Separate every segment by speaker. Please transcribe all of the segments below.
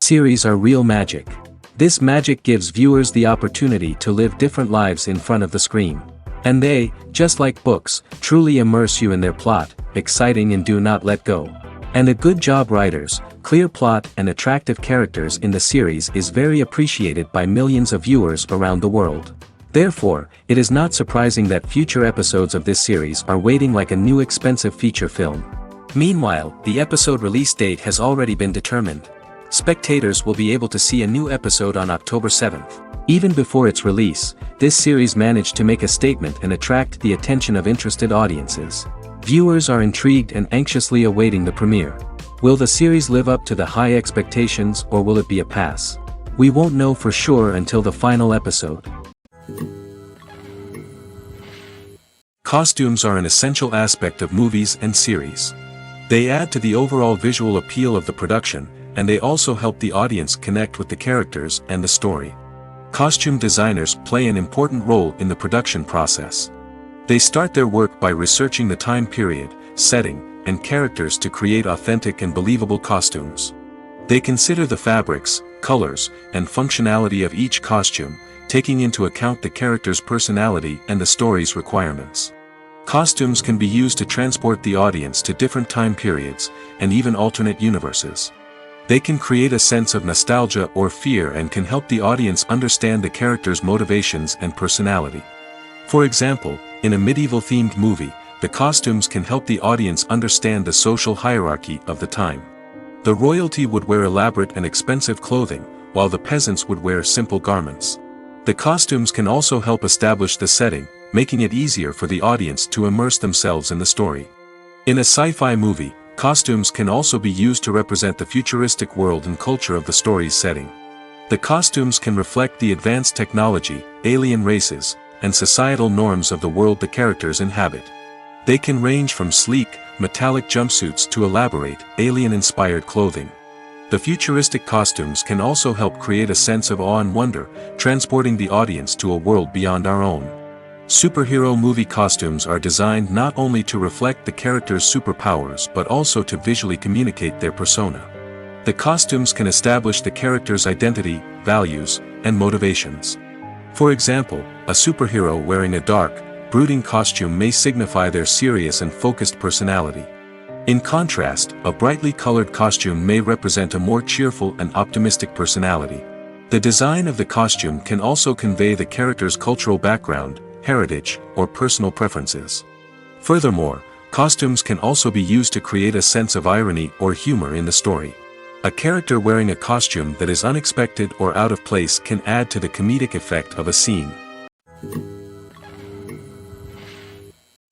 Speaker 1: Series are real magic. This magic gives viewers the opportunity to live different lives in front of the screen. And they, just like books, truly immerse you in their plot, exciting and do not let go. And a good job writers, clear plot and attractive characters in the series is very appreciated by millions of viewers around the world. Therefore, it is not surprising that future episodes of this series are waiting like a new expensive feature film. Meanwhile, the episode release date has already been determined. Spectators will be able to see a new episode on October 7th. Even before its release, this series managed to make a statement and attract the attention of interested audiences. Viewers are intrigued and anxiously awaiting the premiere. Will the series live up to the high expectations or will it be a pass? We won't know for sure until the final episode. Costumes are an essential aspect of movies and series. They add to the overall visual appeal of the production, and they also help the audience connect with the characters and the story. Costume designers play an important role in the production process. They start their work by researching the time period, setting, and characters to create authentic and believable costumes. They consider the fabrics, colors, and functionality of each costume, taking into account the character's personality and the story's requirements. Costumes can be used to transport the audience to different time periods, and even alternate universes. They can create a sense of nostalgia or fear and can help the audience understand the character's motivations and personality. For example, in a medieval-themed movie, the costumes can help the audience understand the social hierarchy of the time. The royalty would wear elaborate and expensive clothing, while the peasants would wear simple garments. The costumes can also help establish the setting, making it easier for the audience to immerse themselves in the story. In a sci-fi movie, costumes can also be used to represent the futuristic world and culture of the story's setting. The costumes can reflect the advanced technology, alien races, and societal norms of the world the characters inhabit. They can range from sleek, metallic jumpsuits to elaborate, alien-inspired clothing. The futuristic costumes can also help create a sense of awe and wonder, transporting the audience to a world beyond our own. Superhero movie costumes are designed not only to reflect the character's superpowers but also to visually communicate their persona. The costumes can establish the character's identity, values, and motivations. For example, a superhero wearing a dark, brooding costume may signify their serious and focused personality. In contrast, a brightly colored costume may represent a more cheerful and optimistic personality. The design of the costume can also convey the character's cultural background, heritage, or personal preferences. Furthermore, costumes can also be used to create a sense of irony or humor in the story. A character wearing a costume that is unexpected or out of place can add to the comedic effect of a scene.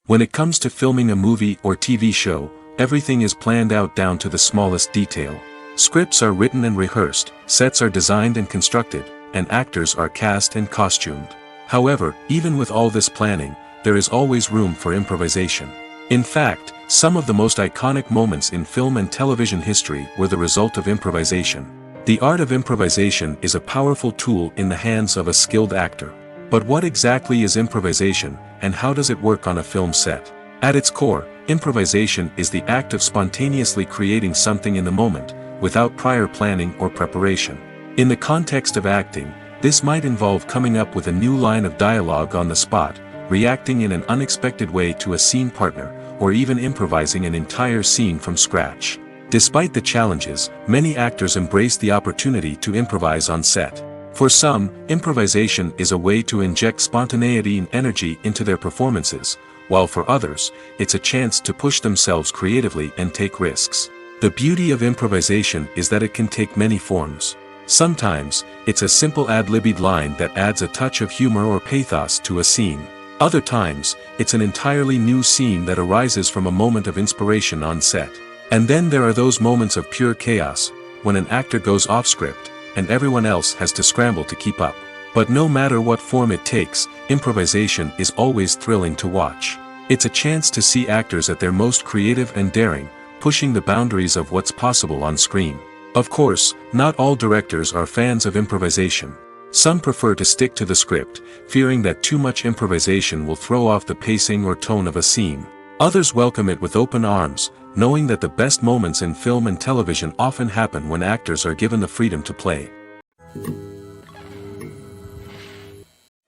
Speaker 1: When it comes to filming a movie or TV show, everything is planned out down to the smallest detail. Scripts are written and rehearsed, sets are designed and constructed, and actors are cast and costumed. However, even with all this planning, there is always room for improvisation. In fact, some of the most iconic moments in film and television history were the result of improvisation. The art of improvisation is a powerful tool in the hands of a skilled actor. But what exactly is improvisation, and how does it work on a film set? At its core, improvisation is the act of spontaneously creating something in the moment, without prior planning or preparation. In the context of acting, this might involve coming up with a new line of dialogue on the spot, reacting in an unexpected way to a scene partner, or even improvising an entire scene from scratch. Despite the challenges, many actors embrace the opportunity to improvise on set. For some, improvisation is a way to inject spontaneity and energy into their performances, while for others, it's a chance to push themselves creatively and take risks. The beauty of improvisation is that it can take many forms. Sometimes, it's a simple ad-libbed line that adds a touch of humor or pathos to a scene. Other times, it's an entirely new scene that arises from a moment of inspiration on set. And then there are those moments of pure chaos, when an actor goes off script, and everyone else has to scramble to keep up. But no matter what form it takes, improvisation is always thrilling to watch. It's a chance to see actors at their most creative and daring, pushing the boundaries of what's possible on screen. Of course, not all directors are fans of improvisation. Some prefer to stick to the script, fearing that too much improvisation will throw off the pacing or tone of a scene. Others welcome it with open arms, knowing that the best moments in film and television often happen when actors are given the freedom to play.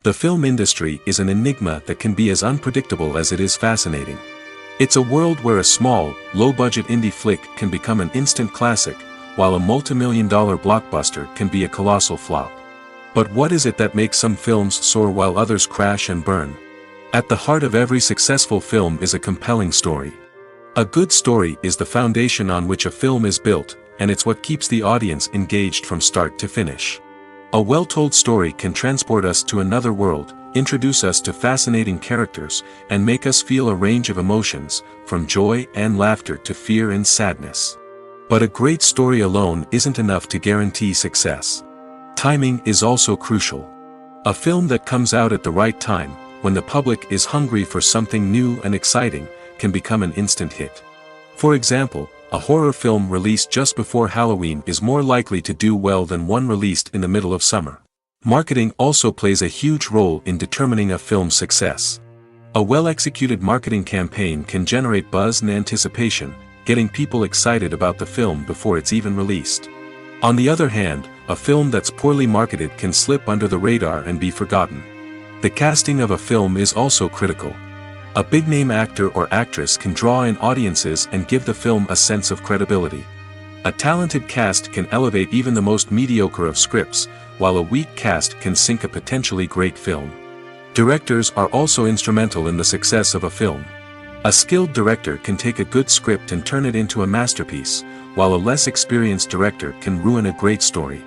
Speaker 1: The film industry is an enigma that can be as unpredictable as it is fascinating. It's a world where a small, low-budget indie flick can become an instant classic, while a multi-million-dollar blockbuster can be a colossal flop. But what is it that makes some films soar while others crash and burn? At the heart of every successful film is a compelling story. A good story is the foundation on which a film is built, and it's what keeps the audience engaged from start to finish. A well-told story can transport us to another world, introduce us to fascinating characters, and make us feel a range of emotions, from joy and laughter to fear and sadness. But a great story alone isn't enough to guarantee success. Timing is also crucial. A film that comes out at the right time, when the public is hungry for something new and exciting, can become an instant hit. For example, a horror film released just before Halloween is more likely to do well than one released in the middle of summer. Marketing also plays a huge role in determining a film's success. A well-executed marketing campaign can generate buzz and anticipation, getting people excited about the film before it's even released. On the other hand, a film that's poorly marketed can slip under the radar and be forgotten. The casting of a film is also critical. A big-name actor or actress can draw in audiences and give the film a sense of credibility. A talented cast can elevate even the most mediocre of scripts, while a weak cast can sink a potentially great film. Directors are also instrumental in the success of a film. A skilled director can take a good script and turn it into a masterpiece, while a less experienced director can ruin a great story.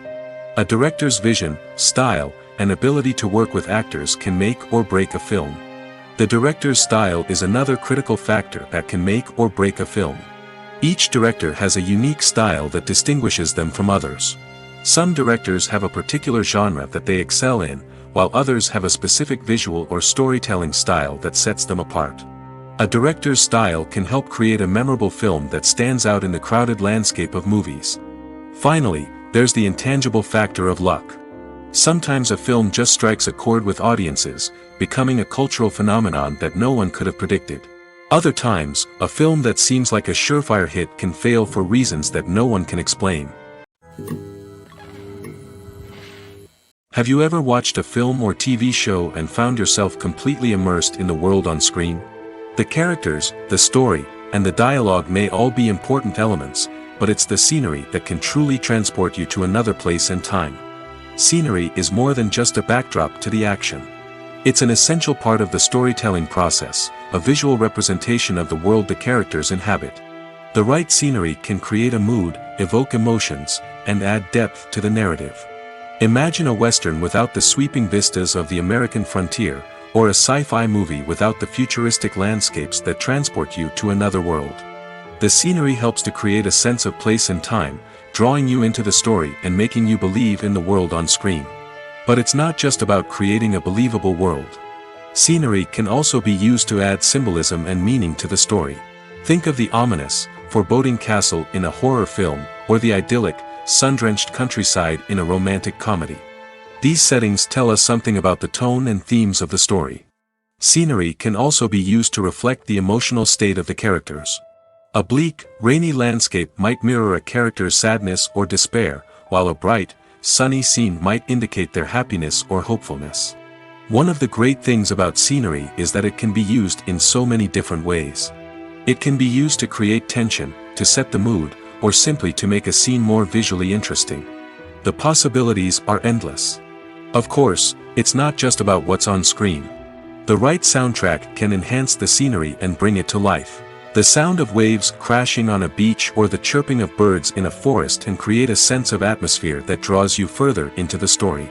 Speaker 1: A director's vision, style, and ability to work with actors can make or break a film. The director's style is another critical factor that can make or break a film. Each director has a unique style that distinguishes them from others. Some directors have a particular genre that they excel in, while others have a specific visual or storytelling style that sets them apart. A director's style can help create a memorable film that stands out in the crowded landscape of movies. Finally, there's the intangible factor of luck. Sometimes a film just strikes a chord with audiences, becoming a cultural phenomenon that no one could have predicted. Other times, a film that seems like a surefire hit can fail for reasons that no one can explain. Have you ever watched a film or TV show and found yourself completely immersed in the world on screen? The characters, the story, and the dialogue may all be important elements, but it's the scenery that can truly transport you to another place and time. Scenery is more than just a backdrop to the action. It's an essential part of the storytelling process, a visual representation of the world the characters inhabit. The right scenery can create a mood, evoke emotions, and add depth to the narrative. Imagine a Western without the sweeping vistas of the American frontier, or a sci-fi movie without the futuristic landscapes that transport you to another world. The scenery helps to create a sense of place and time, drawing you into the story and making you believe in the world on screen. But it's not just about creating a believable world. Scenery can also be used to add symbolism and meaning to the story. Think of the ominous, foreboding castle in a horror film, or the idyllic, sun-drenched countryside in a romantic comedy. These settings tell us something about the tone and themes of the story. Scenery can also be used to reflect the emotional state of the characters. A bleak, rainy landscape might mirror a character's sadness or despair, while a bright, sunny scene might indicate their happiness or hopefulness. One of the great things about scenery is that it can be used in so many different ways. It can be used to create tension, to set the mood, or simply to make a scene more visually interesting. The possibilities are endless. Of course, it's not just about what's on screen. The right soundtrack can enhance the scenery and bring it to life. The sound of waves crashing on a beach or the chirping of birds in a forest can create a sense of atmosphere that draws you further into the story.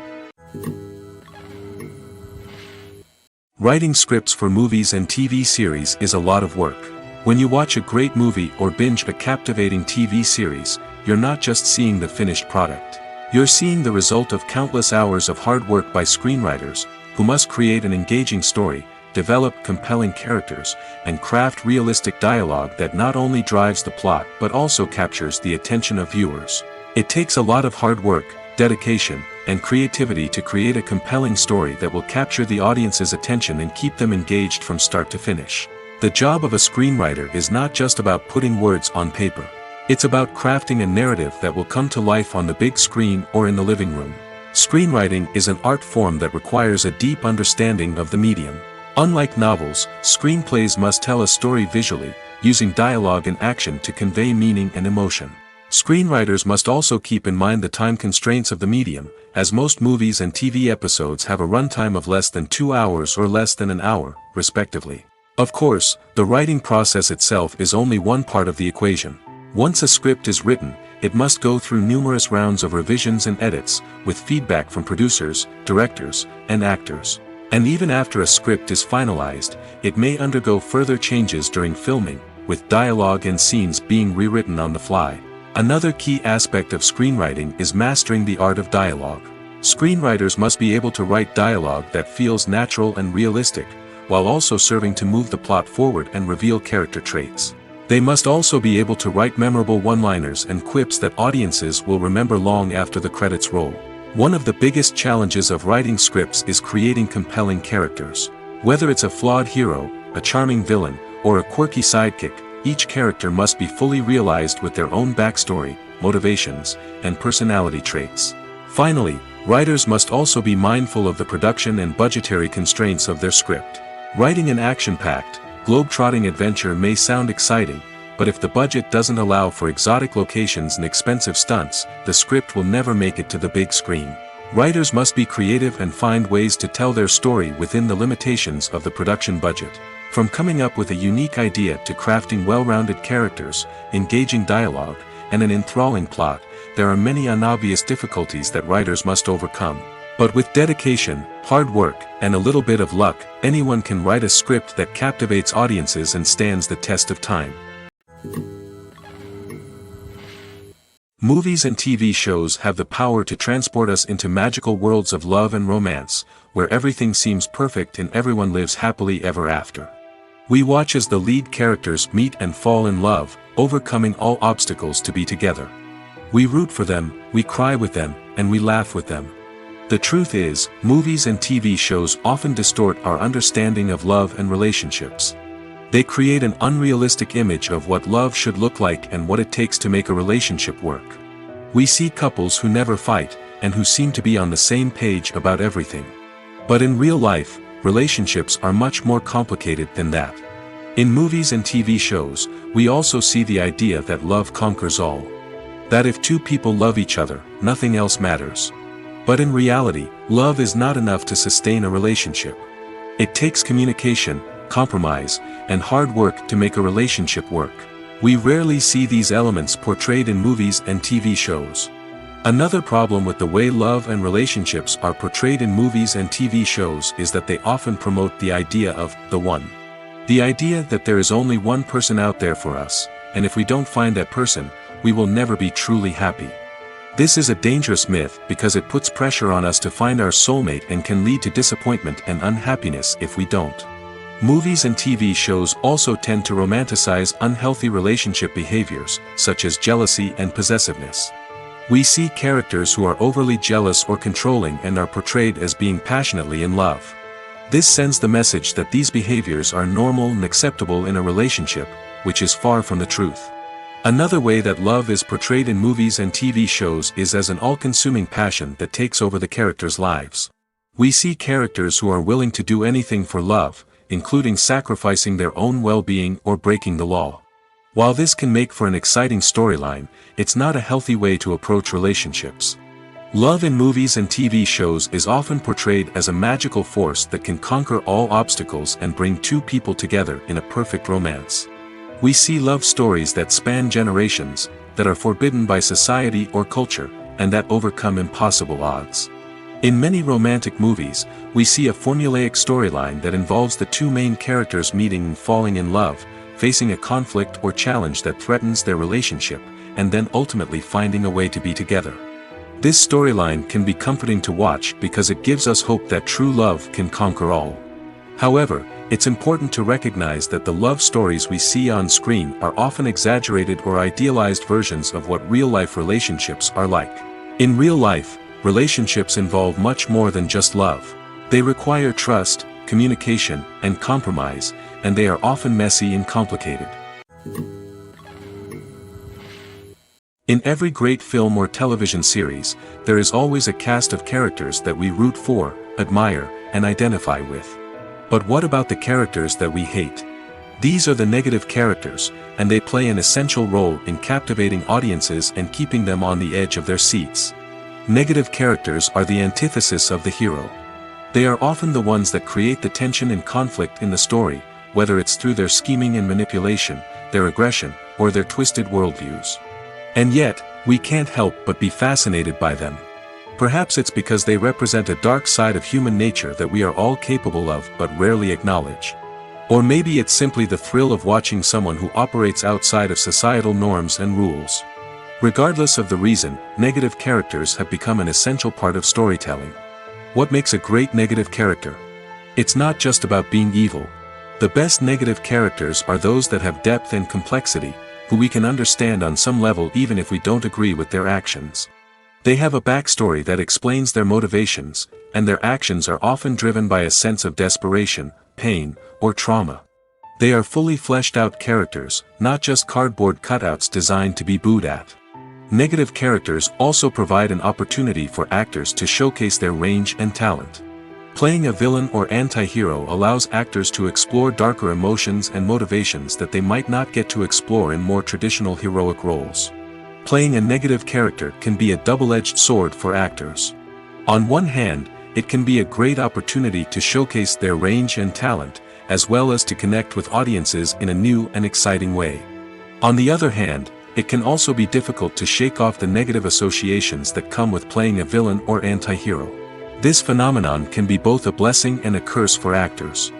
Speaker 1: Writing scripts for movies and TV series is a lot of work. When you watch a great movie or binge a captivating TV series, you're not just seeing the finished product. You're seeing the result of countless hours of hard work by screenwriters, who must create an engaging story, develop compelling characters, and craft realistic dialogue that not only drives the plot but also captures the attention of viewers. It takes a lot of hard work, dedication, and creativity to create a compelling story that will capture the audience's attention and keep them engaged from start to finish. The job of a screenwriter is not just about putting words on paper. It's about crafting a narrative that will come to life on the big screen or in the living room. Screenwriting is an art form that requires a deep understanding of the medium. Unlike novels, screenplays must tell a story visually, using dialogue and action to convey meaning and emotion. Screenwriters must also keep in mind the time constraints of the medium, as most movies and TV episodes have a runtime of less than 2 hours or less than an hour, respectively. Of course, the writing process itself is only one part of the equation. Once a script is written, it must go through numerous rounds of revisions and edits, with feedback from producers, directors, and actors. And even after a script is finalized, it may undergo further changes during filming, with dialogue and scenes being rewritten on the fly. Another key aspect of screenwriting is mastering the art of dialogue. Screenwriters must be able to write dialogue that feels natural and realistic, while also serving to move the plot forward and reveal character traits. They must also be able to write memorable one-liners and quips that audiences will remember long after the credits roll. One of the biggest challenges of writing scripts is creating compelling characters. Whether it's a flawed hero, a charming villain, or a quirky sidekick, each character must be fully realized with their own backstory, motivations, and personality traits. Finally, writers must also be mindful of the production and budgetary constraints of their script. Writing an action-packed, globe-trotting adventure may sound exciting, but if the budget doesn't allow for exotic locations and expensive stunts, the script will never make it to the big screen. Writers must be creative and find ways to tell their story within the limitations of the production budget. From coming up with a unique idea to crafting well-rounded characters, engaging dialogue, and an enthralling plot, there are many unobvious difficulties that writers must overcome. But with dedication, hard work, and a little bit of luck, anyone can write a script that captivates audiences and stands the test of time. Movies and TV shows have the power to transport us into magical worlds of love and romance, where everything seems perfect and everyone lives happily ever after. We watch as the lead characters meet and fall in love, overcoming all obstacles to be together. We root for them, we cry with them, and we laugh with them. The truth is, movies and TV shows often distort our understanding of love and relationships. They create an unrealistic image of what love should look like and what it takes to make a relationship work. We see couples who never fight, and who seem to be on the same page about everything. But in real life, relationships are much more complicated than that. In movies and TV shows, we also see the idea that love conquers all. That if two people love each other, nothing else matters. But in reality, love is not enough to sustain a relationship. It takes communication, compromise, and hard work to make a relationship work. We rarely see these elements portrayed in movies and TV shows. Another problem with the way love and relationships are portrayed in movies and TV shows is that they often promote the idea of the one. The idea that there is only one person out there for us, and if we don't find that person, we will never be truly happy. This is a dangerous myth because it puts pressure on us to find our soulmate and can lead to disappointment and unhappiness if we don't. Movies and TV shows also tend to romanticize unhealthy relationship behaviors, such as jealousy and possessiveness. We see characters who are overly jealous or controlling and are portrayed as being passionately in love. This sends the message that these behaviors are normal and acceptable in a relationship, which is far from the truth. Another way that love is portrayed in movies and TV shows is as an all-consuming passion that takes over the characters' lives. We see characters who are willing to do anything for love, including sacrificing their own well-being or breaking the law. While this can make for an exciting storyline, it's not a healthy way to approach relationships. Love in movies and TV shows is often portrayed as a magical force that can conquer all obstacles and bring two people together in a perfect romance. We see love stories that span generations, that are forbidden by society or culture, and that overcome impossible odds. In many romantic movies, we see a formulaic storyline that involves the two main characters meeting and falling in love, facing a conflict or challenge that threatens their relationship, and then ultimately finding a way to be together. This storyline can be comforting to watch because it gives us hope that true love can conquer all. However, it's important to recognize that the love stories we see on screen are often exaggerated or idealized versions of what real-life relationships are like. In real life, relationships involve much more than just love. They require trust, communication, and compromise, and they are often messy and complicated. In every great film or television series, there is always a cast of characters that we root for, admire, and identify with. But what about the characters that we hate? These are the negative characters, and they play an essential role in captivating audiences and keeping them on the edge of their seats. Negative characters are the antithesis of the hero. They are often the ones that create the tension and conflict in the story, whether it's through their scheming and manipulation, their aggression, or their twisted worldviews. And yet, we can't help but be fascinated by them. Perhaps it's because they represent a dark side of human nature that we are all capable of but rarely acknowledge. Or maybe it's simply the thrill of watching someone who operates outside of societal norms and rules. Regardless of the reason, negative characters have become an essential part of storytelling. What makes a great negative character? It's not just about being evil. The best negative characters are those that have depth and complexity, who we can understand on some level even if we don't agree with their actions. They have a backstory that explains their motivations, and their actions are often driven by a sense of desperation, pain, or trauma. They are fully fleshed out characters, not just cardboard cutouts designed to be booed at. Negative characters also provide an opportunity for actors to showcase their range and talent. Playing a villain or anti-hero allows actors to explore darker emotions and motivations that they might not get to explore in more traditional heroic roles. Playing a negative character can be a double-edged sword for actors. On one hand, it can be a great opportunity to showcase their range and talent, as well as to connect with audiences in a new and exciting way. On the other hand, it can also be difficult to shake off the negative associations that come with playing a villain or anti-hero. This phenomenon can be both a blessing and a curse for actors.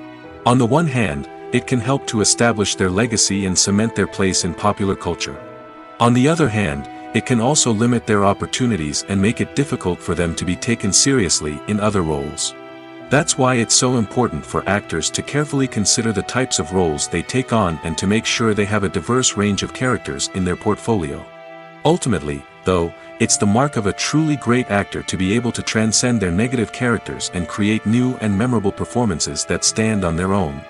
Speaker 1: On the one hand, it can help to establish their legacy and cement their place in popular culture. On the other hand, it can also limit their opportunities and make it difficult for them to be taken seriously in other roles. That's why it's so important for actors to carefully consider the types of roles they take on and to make sure they have a diverse range of characters in their portfolio. Ultimately, though, it's the mark of a truly great actor to be able to transcend their negative characters and create new and memorable performances that stand on their own.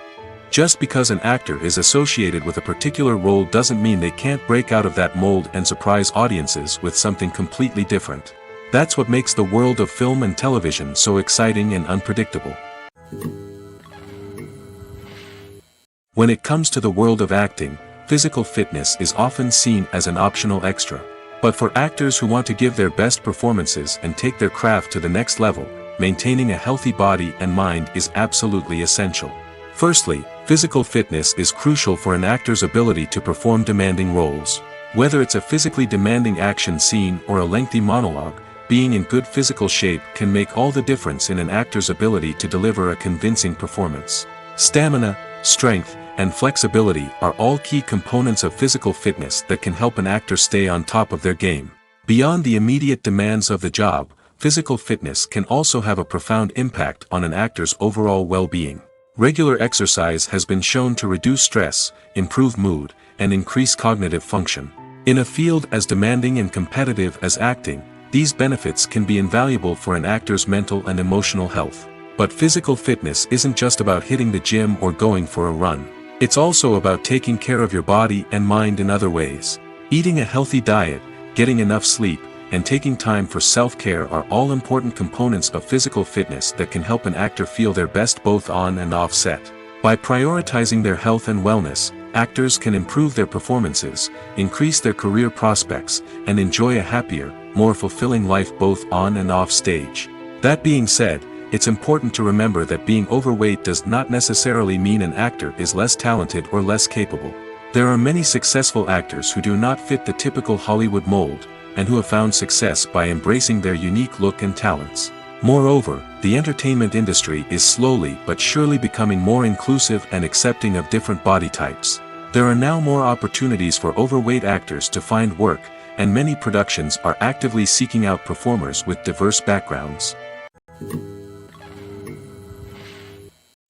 Speaker 1: Just because an actor is associated with a particular role doesn't mean they can't break out of that mold and surprise audiences with something completely different. That's what makes the world of film and television so exciting and unpredictable. When it comes to the world of acting, physical fitness is often seen as an optional extra. But for actors who want to give their best performances and take their craft to the next level, maintaining a healthy body and mind is absolutely essential. Firstly, physical fitness is crucial for an actor's ability to perform demanding roles. Whether it's a physically demanding action scene or a lengthy monologue, being in good physical shape can make all the difference in an actor's ability to deliver a convincing performance. Stamina, strength, and flexibility are all key components of physical fitness that can help an actor stay on top of their game. Beyond the immediate demands of the job, physical fitness can also have a profound impact on an actor's overall well-being. Regular exercise has been shown to reduce stress, improve mood, and increase cognitive function. In a field as demanding and competitive as acting, these benefits can be invaluable for an actor's mental and emotional health. But physical fitness isn't just about hitting the gym or going for a run. It's also about taking care of your body and mind in other ways. Eating a healthy diet, getting enough sleep, and taking time for self-care are all important components of physical fitness that can help an actor feel their best both on and off set. By prioritizing their health and wellness, actors can improve their performances, increase their career prospects, and enjoy a happier, more fulfilling life both on and off stage. That being said, it's important to remember that being overweight does not necessarily mean an actor is less talented or less capable. There are many successful actors who do not fit the typical Hollywood mold, and who have found success by embracing their unique look and talents. Moreover, the entertainment industry is slowly but surely becoming more inclusive and accepting of different body types. There are now more opportunities for overweight actors to find work, and many productions are actively seeking out performers with diverse backgrounds.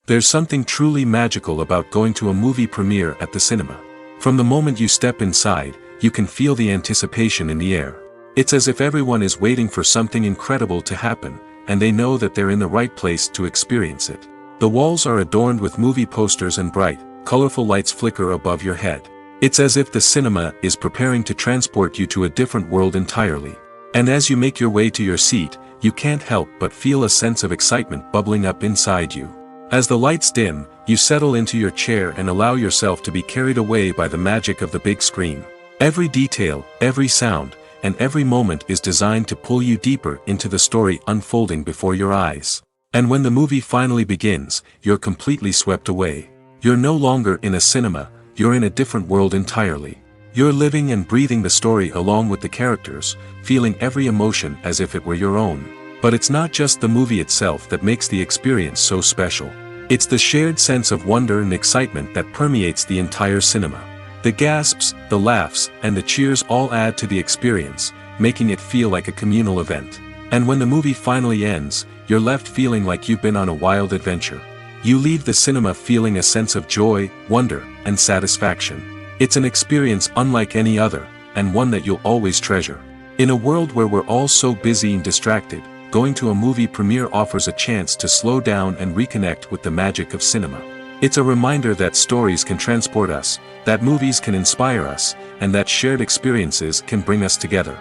Speaker 1: There's something truly magical about going to a movie premiere at the cinema. From the moment you step inside, you can feel the anticipation in the air. It's as if everyone is waiting for something incredible to happen, and they know that they're in the right place to experience it. The walls are adorned with movie posters and bright, colorful lights flicker above your head. It's as if the cinema is preparing to transport you to a different world entirely. And as you make your way to your seat, you can't help but feel a sense of excitement bubbling up inside you. As the lights dim, you settle into your chair and allow yourself to be carried away by the magic of the big screen. Every detail, every sound, and every moment is designed to pull you deeper into the story unfolding before your eyes. And when the movie finally begins, you're completely swept away. You're no longer in a cinema, you're in a different world entirely. You're living and breathing the story along with the characters, feeling every emotion as if it were your own. But it's not just the movie itself that makes the experience so special. It's the shared sense of wonder and excitement that permeates the entire cinema. The gasps, the laughs, and the cheers all add to the experience, making it feel like a communal event. And when the movie finally ends, you're left feeling like you've been on a wild adventure. You leave the cinema feeling a sense of joy, wonder, and satisfaction. It's an experience unlike any other, and one that you'll always treasure. In a world where we're all so busy and distracted, going to a movie premiere offers a chance to slow down and reconnect with the magic of cinema. It's a reminder that stories can transport us, that movies can inspire us, and that shared experiences can bring us together.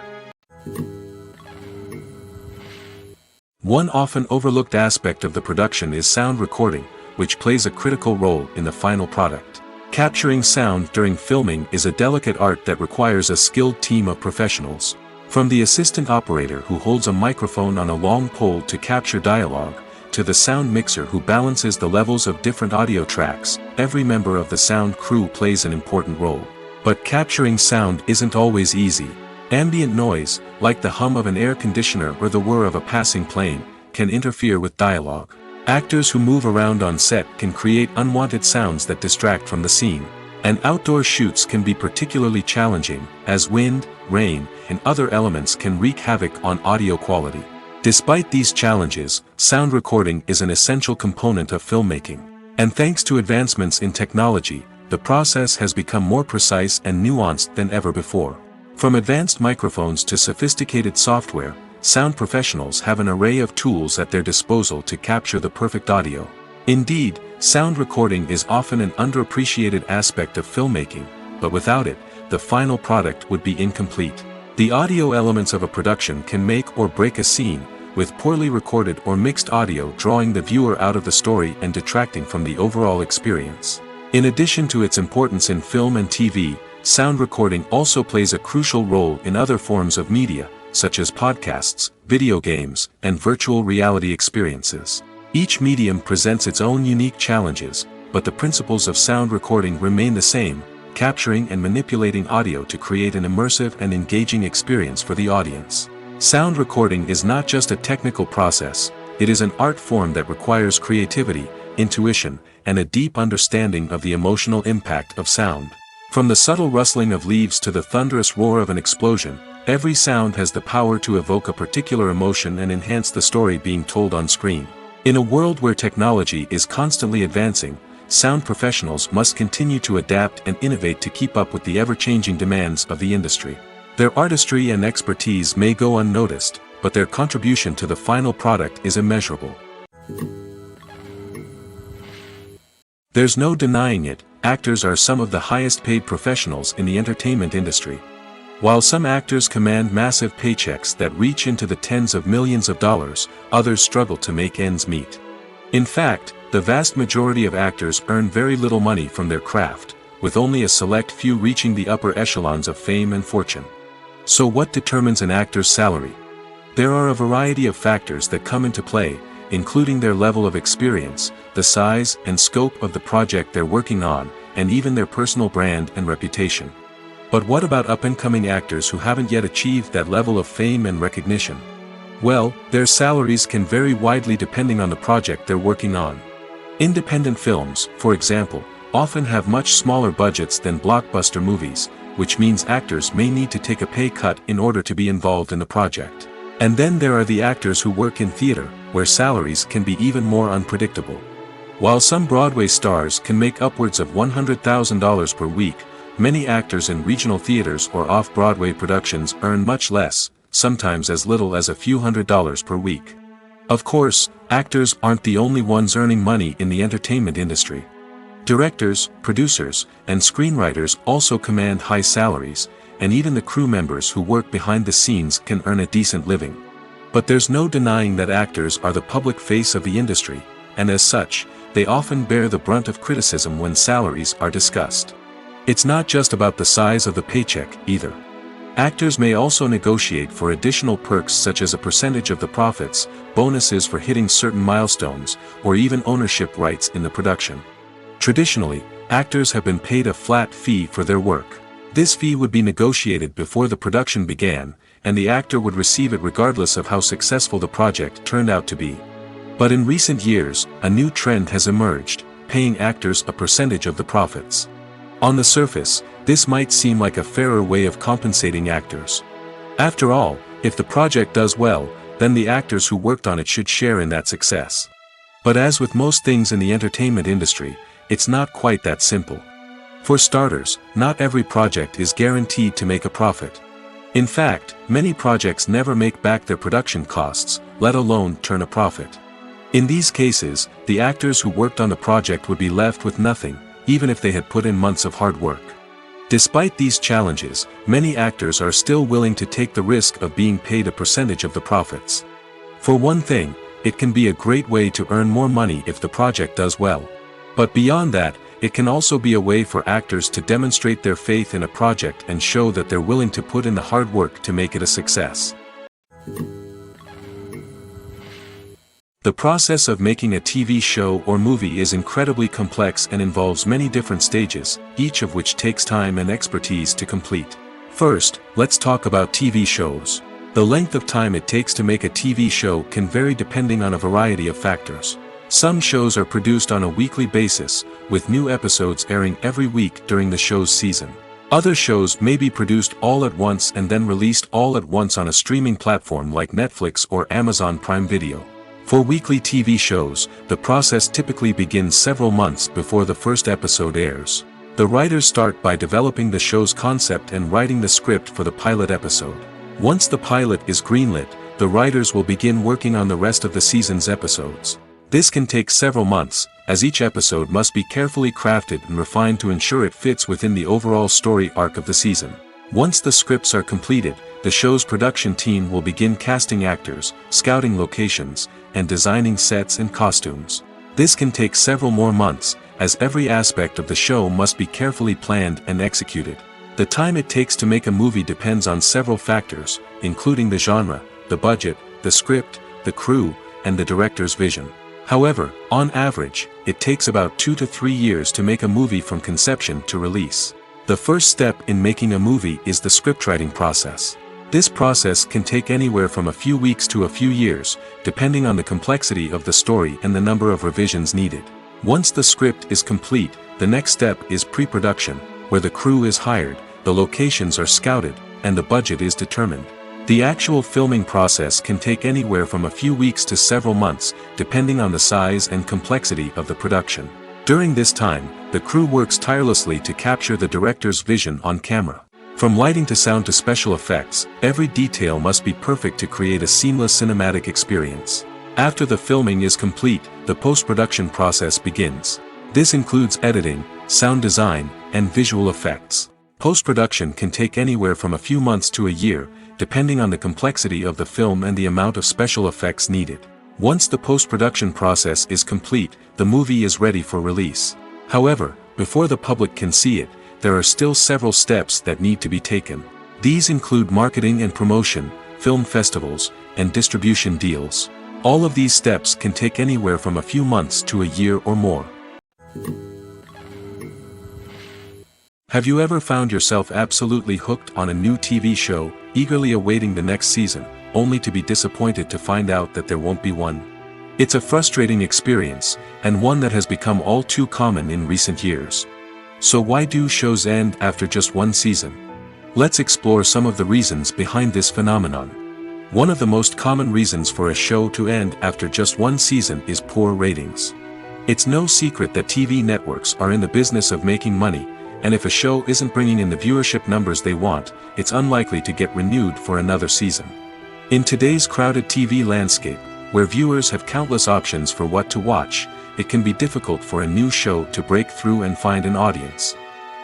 Speaker 1: One often overlooked aspect of the production is sound recording, which plays a critical role in the final product. Capturing sound during filming is a delicate art that requires a skilled team of professionals. From the assistant operator who holds a microphone on a long pole to capture dialogue, to the sound mixer who balances the levels of different audio tracks, every member of the sound crew plays an important role. But capturing sound isn't always easy. Ambient noise, like the hum of an air conditioner or the whir of a passing plane, can interfere with dialogue. Actors who move around on set can create unwanted sounds that distract from the scene. And outdoor shoots can be particularly challenging, as wind, rain, and other elements can wreak havoc on audio quality. Despite these challenges, sound recording is an essential component of filmmaking. And thanks to advancements in technology, the process has become more precise and nuanced than ever before. From advanced microphones to sophisticated software, sound professionals have an array of tools at their disposal to capture the perfect audio. Indeed, sound recording is often an underappreciated aspect of filmmaking, but without it, the final product would be incomplete. The audio elements of a production can make or break a scene, with poorly recorded or mixed audio drawing the viewer out of the story and detracting from the overall experience. In addition to its importance in film and TV, sound recording also plays a crucial role in other forms of media, such as podcasts, video games, and virtual reality experiences. Each medium presents its own unique challenges, but the principles of sound recording remain the same: capturing and manipulating audio to create an immersive and engaging experience for the audience. Sound recording is not just a technical process, it is an art form that requires creativity, intuition, and a deep understanding of the emotional impact of sound. From the subtle rustling of leaves to the thunderous roar of an explosion, every sound has the power to evoke a particular emotion and enhance the story being told on screen. In a world where technology is constantly advancing, sound professionals must continue to adapt and innovate to keep up with the ever-changing demands of the industry. Their artistry and expertise may go unnoticed, but their contribution to the final product is immeasurable. There's no denying it, actors are some of the highest-paid professionals in the entertainment industry. While some actors command massive paychecks that reach into the tens of millions of dollars, others struggle to make ends meet. In fact, the vast majority of actors earn very little money from their craft, with only a select few reaching the upper echelons of fame and fortune. So what determines an actor's salary? There are a variety of factors that come into play, including their level of experience, the size and scope of the project they're working on, and even their personal brand and reputation. But what about up-and-coming actors who haven't yet achieved that level of fame and recognition? Well, their salaries can vary widely depending on the project they're working on. Independent films, for example, often have much smaller budgets than blockbuster movies, which means actors may need to take a pay cut in order to be involved in the project. And then there are the actors who work in theater, where salaries can be even more unpredictable. While some Broadway stars can make upwards of $100,000 per week, many actors in regional theaters or off-Broadway productions earn much less, sometimes as little as a few $100s per week. Of course, actors aren't the only ones earning money in the entertainment industry. Directors, producers, and screenwriters also command high salaries, and even the crew members who work behind the scenes can earn a decent living. But there's no denying that actors are the public face of the industry, and as such, they often bear the brunt of criticism when salaries are discussed. It's not just about the size of the paycheck, either. Actors may also negotiate for additional perks such as a percentage of the profits, bonuses for hitting certain milestones, or even ownership rights in the production. Traditionally, actors have been paid a flat fee for their work. This fee would be negotiated before the production began, and the actor would receive it regardless of how successful the project turned out to be. But in recent years, a new trend has emerged, paying actors a percentage of the profits. On the surface, this might seem like a fairer way of compensating actors. After all, if the project does well, then the actors who worked on it should share in that success. But as with most things in the entertainment industry, it's not quite that simple. For starters, not every project is guaranteed to make a profit. In fact, many projects never make back their production costs, let alone turn a profit. In these cases, the actors who worked on the project would be left with nothing, even if they had put in months of hard work. Despite these challenges, many actors are still willing to take the risk of being paid a percentage of the profits. For one thing, it can be a great way to earn more money if the project does well. But beyond that, it can also be a way for actors to demonstrate their faith in a project and show that they're willing to put in the hard work to make it a success. The process of making a TV show or movie is incredibly complex and involves many different stages, each of which takes time and expertise to complete. First, let's talk about TV shows. The length of time it takes to make a TV show can vary depending on a variety of factors. Some shows are produced on a weekly basis, with new episodes airing every week during the show's season. Other shows may be produced all at once and then released all at once on a streaming platform like Netflix or Amazon Prime Video. For weekly TV shows, the process typically begins several months before the first episode airs. The writers start by developing the show's concept and writing the script for the pilot episode. Once the pilot is greenlit, the writers will begin working on the rest of the season's episodes. This can take several months, as each episode must be carefully crafted and refined to ensure it fits within the overall story arc of the season. Once the scripts are completed, the show's production team will begin casting actors, scouting locations, and designing sets and costumes. This can take several more months, as every aspect of the show must be carefully planned and executed. The time it takes to make a movie depends on several factors, including the genre, the budget, the script, the crew, and the director's vision. However, on average, it takes about 2 to 3 years to make a movie from conception to release. The first step in making a movie is the scriptwriting process. This process can take anywhere from a few weeks to a few years, depending on the complexity of the story and the number of revisions needed. Once the script is complete, the next step is pre-production, where the crew is hired, the locations are scouted, and the budget is determined. The actual filming process can take anywhere from a few weeks to several months, depending on the size and complexity of the production. During this time, the crew works tirelessly to capture the director's vision on camera. From lighting to sound to special effects, every detail must be perfect to create a seamless cinematic experience. After the filming is complete, the post-production process begins. This includes editing, sound design, and visual effects. Post-production can take anywhere from a few months to a year, depending on the complexity of the film and the amount of special effects needed. Once the post-production process is complete, the movie is ready for release. However, before the public can see it, there are still several steps that need to be taken. These include marketing and promotion, film festivals, and distribution deals. All of these steps can take anywhere from a few months to a year or more. Have you ever found yourself absolutely hooked on a new TV show, eagerly awaiting the next season, only to be disappointed to find out that there won't be one? It's a frustrating experience, and one that has become all too common in recent years. So why do shows end after just one season? Let's explore some of the reasons behind this phenomenon. One of the most common reasons for a show to end after just one season is poor ratings. It's no secret that TV networks are in the business of making money, and if a show isn't bringing in the viewership numbers they want, it's unlikely to get renewed for another season. In today's crowded TV landscape, where viewers have countless options for what to watch, it can be difficult for a new show to break through and find an audience.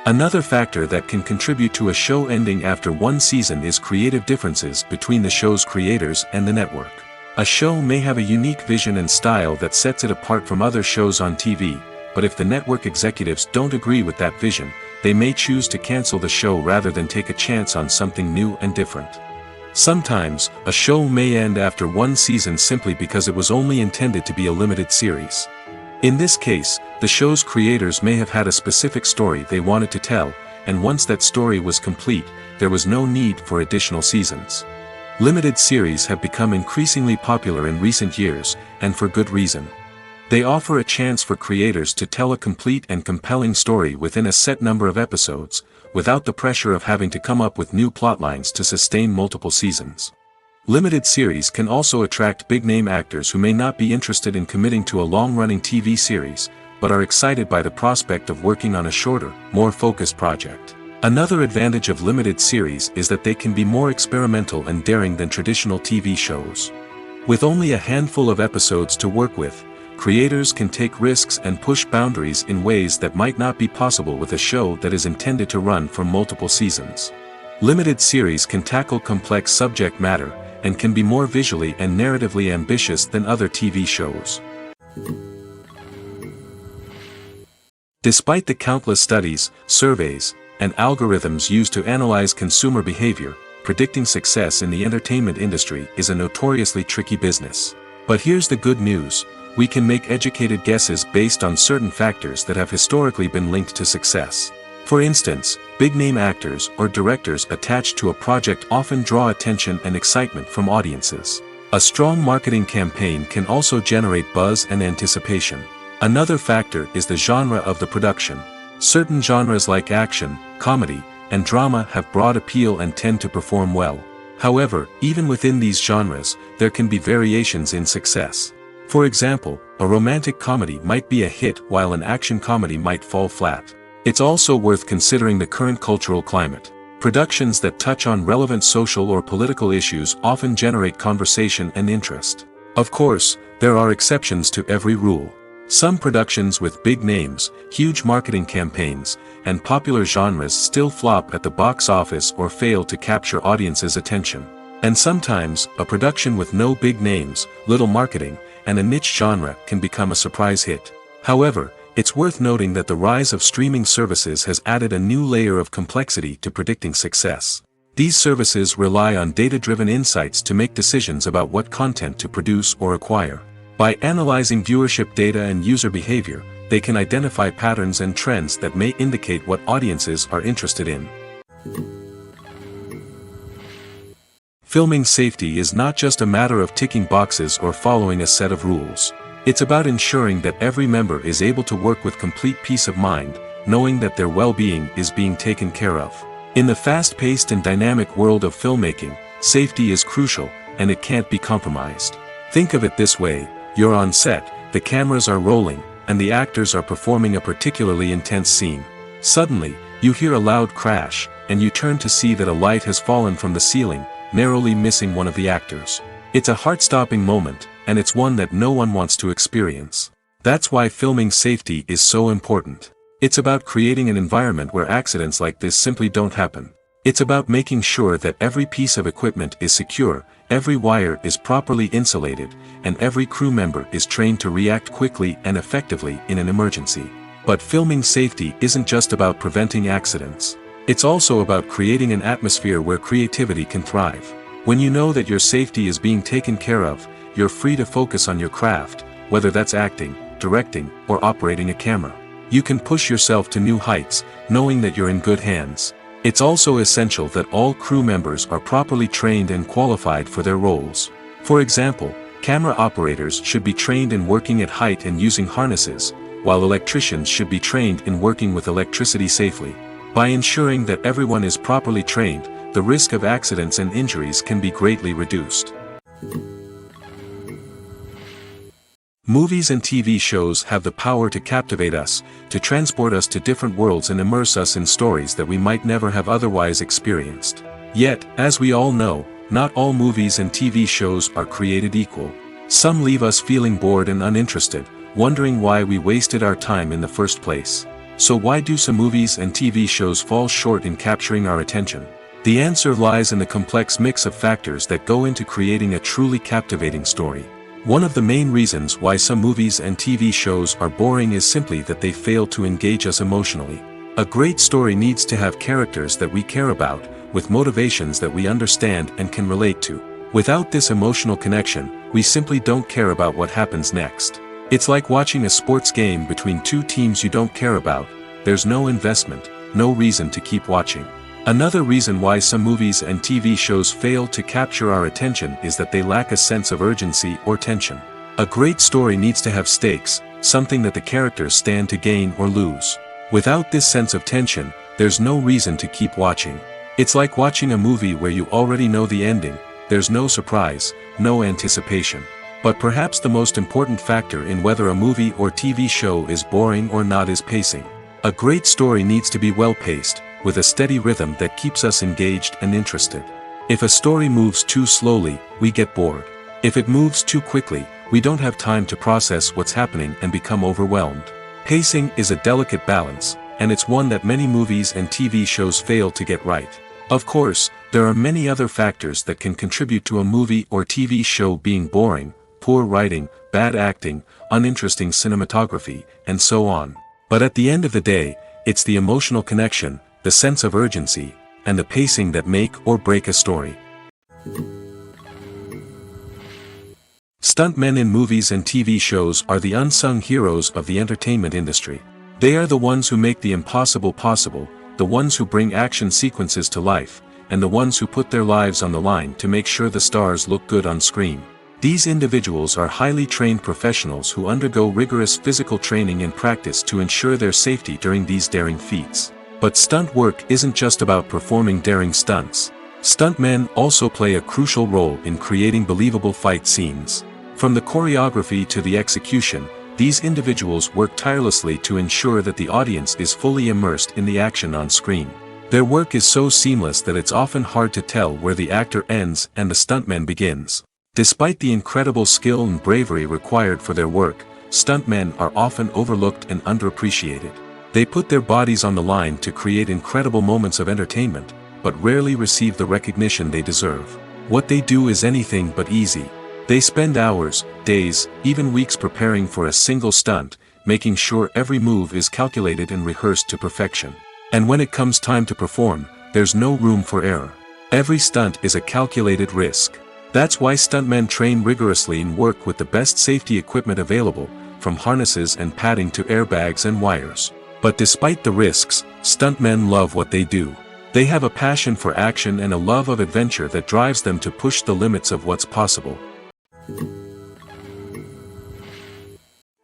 Speaker 1: Another factor that can contribute to a show ending after one season is creative differences between the show's creators and the network. A show may have a unique vision and style that sets it apart from other shows on TV, but if the network executives don't agree with that vision, they may choose to cancel the show rather than take a chance on something new and different. Sometimes, a show may end after one season simply because it was only intended to be a limited series. In this case, the show's creators may have had a specific story they wanted to tell, and once that story was complete, there was no need for additional seasons. Limited series have become increasingly popular in recent years, and for good reason. They offer a chance for creators to tell a complete and compelling story within a set number of episodes, without the pressure of having to come up with new plotlines to sustain multiple seasons. Limited series can also attract big-name actors who may not be interested in committing to a long-running TV series, but are excited by the prospect of working on a shorter, more focused project. Another advantage of limited series is that they can be more experimental and daring than traditional TV shows. With only a handful of episodes to work with, creators can take risks and push boundaries in ways that might not be possible with a show that is intended to run for multiple seasons. Limited series can tackle complex subject matter, and can be more visually and narratively ambitious than other TV shows. Despite the countless studies, surveys, and algorithms used to analyze consumer behavior, predicting success in the entertainment industry is a notoriously tricky business. But here's the good news: we can make educated guesses based on certain factors that have historically been linked to success. For instance, big-name actors or directors attached to a project often draw attention and excitement from audiences. A strong marketing campaign can also generate buzz and anticipation. Another factor is the genre of the production. Certain genres like action, comedy, and drama have broad appeal and tend to perform well. However, even within these genres, there can be variations in success. For example, a romantic comedy might be a hit while an action comedy might fall flat. It's also worth considering the current cultural climate. Productions that touch on relevant social or political issues often generate conversation and interest. Of course, there are exceptions to every rule. Some productions with big names, huge marketing campaigns, and popular genres still flop at the box office or fail to capture audiences' attention. And sometimes, a production with no big names, little marketing, and a niche genre can become a surprise hit. However, it's worth noting that the rise of streaming services has added a new layer of complexity to predicting success. These services rely on data-driven insights to make decisions about what content to produce or acquire. By analyzing viewership data and user behavior, they can identify patterns and trends that may indicate what audiences are interested in. Filming safety is not just a matter of ticking boxes or following a set of rules. It's about ensuring that every member is able to work with complete peace of mind, knowing that their well-being is being taken care of. In the fast-paced and dynamic world of filmmaking, safety is crucial, and it can't be compromised. Think of it this way: you're on set, the cameras are rolling, and the actors are performing a particularly intense scene. Suddenly, you hear a loud crash, and you turn to see that a light has fallen from the ceiling, narrowly missing one of the actors. It's a heart-stopping moment, and it's one that no one wants to experience. That's why filming safety is so important. It's about creating an environment where accidents like this simply don't happen. It's about making sure that every piece of equipment is secure, every wire is properly insulated, and every crew member is trained to react quickly and effectively in an emergency. But filming safety isn't just about preventing accidents. It's also about creating an atmosphere where creativity can thrive. When you know that your safety is being taken care of, you're free to focus on your craft, whether that's acting, directing, or operating a camera. You can push yourself to new heights, knowing that you're in good hands. It's also essential that all crew members are properly trained and qualified for their roles. For example, camera operators should be trained in working at height and using harnesses, while electricians should be trained in working with electricity safely. By ensuring that everyone is properly trained, the risk of accidents and injuries can be greatly reduced. Movies and TV shows have the power to captivate us, to transport us to different worlds and immerse us in stories that we might never have otherwise experienced. Yet, as we all know, not all movies and TV shows are created equal. Some leave us feeling bored and uninterested, wondering why we wasted our time in the first place. So why do some movies and TV shows fall short in capturing our attention? The answer lies in the complex mix of factors that go into creating a truly captivating story. One of the main reasons why some movies and TV shows are boring is simply that they fail to engage us emotionally. A great story needs to have characters that we care about, with motivations that we understand and can relate to. Without this emotional connection, we simply don't care about what happens next. It's like watching a sports game between two teams you don't care about. There's no investment, no reason to keep watching. Another reason why some movies and TV shows fail to capture our attention is that they lack a sense of urgency or tension. A great story needs to have stakes, something that the characters stand to gain or lose. Without this sense of tension, there's no reason to keep watching. It's like watching a movie where you already know the ending. There's no surprise, no anticipation. But perhaps the most important factor in whether a movie or TV show is boring or not is pacing. A great story needs to be well-paced, with a steady rhythm that keeps us engaged and interested. If a story moves too slowly, we get bored. If it moves too quickly, we don't have time to process what's happening and become overwhelmed. Pacing is a delicate balance, and it's one that many movies and TV shows fail to get right. Of course, there are many other factors that can contribute to a movie or TV show being boring: poor writing, bad acting, uninteresting cinematography, and so on. But at the end of the day, it's the emotional connection, the sense of urgency, and the pacing that make or break a story. Stuntmen in movies and TV shows are the unsung heroes of the entertainment industry. They are the ones who make the impossible possible, the ones who bring action sequences to life, and the ones who put their lives on the line to make sure the stars look good on screen. These individuals are highly trained professionals who undergo rigorous physical training and practice to ensure their safety during these daring feats. But stunt work isn't just about performing daring stunts. Stuntmen also play a crucial role in creating believable fight scenes. From the choreography to the execution, these individuals work tirelessly to ensure that the audience is fully immersed in the action on screen. Their work is so seamless that it's often hard to tell where the actor ends and the stuntman begins. Despite the incredible skill and bravery required for their work, stuntmen are often overlooked and underappreciated. They put their bodies on the line to create incredible moments of entertainment, but rarely receive the recognition they deserve. What they do is anything but easy. They spend hours, days, even weeks preparing for a single stunt, making sure every move is calculated and rehearsed to perfection. And when it comes time to perform, there's no room for error. Every stunt is a calculated risk. That's why stuntmen train rigorously and work with the best safety equipment available, from harnesses and padding to airbags and wires. But despite the risks, stuntmen love what they do. They have a passion for action and a love of adventure that drives them to push the limits of what's possible.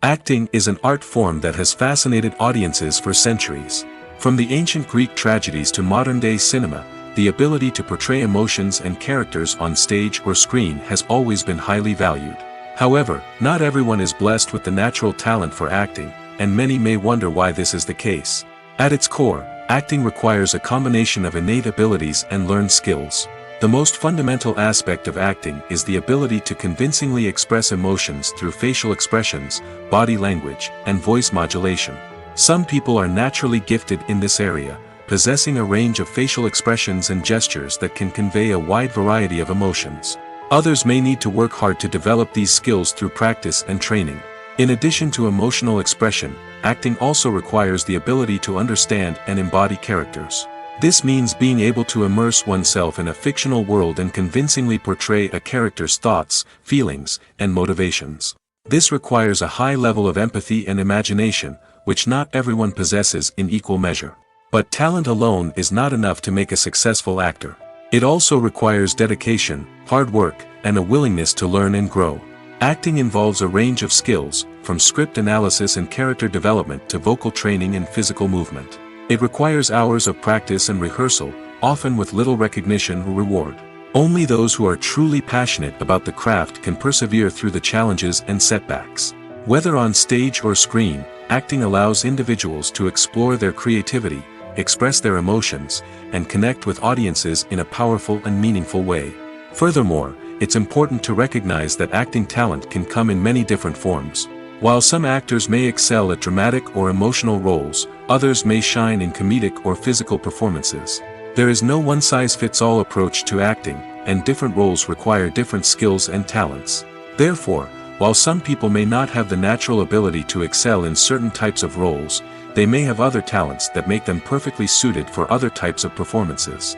Speaker 1: Acting is an art form that has fascinated audiences for centuries. From the ancient Greek tragedies to modern-day cinema, the ability to portray emotions and characters on stage or screen has always been highly valued. However, not everyone is blessed with the natural talent for acting, and many may wonder why this is the case. At its core, acting requires a combination of innate abilities and learned skills. The most fundamental aspect of acting is the ability to convincingly express emotions through facial expressions, body language, and voice modulation. Some people are naturally gifted in this area, possessing a range of facial expressions and gestures that can convey a wide variety of emotions. Others may need to work hard to develop these skills through practice and training. In addition to emotional expression, acting also requires the ability to understand and embody characters. This means being able to immerse oneself in a fictional world and convincingly portray a character's thoughts, feelings, and motivations. This requires a high level of empathy and imagination, which not everyone possesses in equal measure. But talent alone is not enough to make a successful actor. It also requires dedication, hard work, and a willingness to learn and grow. Acting involves a range of skills, from script analysis and character development to vocal training and physical movement. It requires hours of practice and rehearsal, often with little recognition or reward. Only those who are truly passionate about the craft can persevere through the challenges and setbacks. Whether on stage or screen, acting allows individuals to explore their creativity, express their emotions, and connect with audiences in a powerful and meaningful way. Furthermore, it's important to recognize that acting talent can come in many different forms. While some actors may excel at dramatic or emotional roles, others may shine in comedic or physical performances. There is no one-size-fits-all approach to acting, and different roles require different skills and talents. Therefore, while some people may not have the natural ability to excel in certain types of roles, they may have other talents that make them perfectly suited for other types of performances.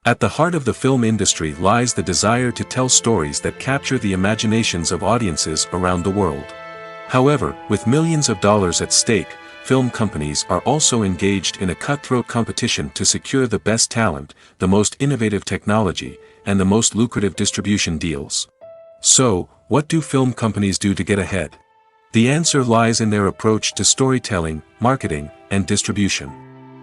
Speaker 1: At the heart of the film industry lies the desire to tell stories that capture the imaginations of audiences around the world. However, with millions of dollars at stake, film companies are also engaged in a cutthroat competition to secure the best talent, the most innovative technology, and the most lucrative distribution deals. So, what do film companies do to get ahead? The answer lies in their approach to storytelling, marketing, and distribution.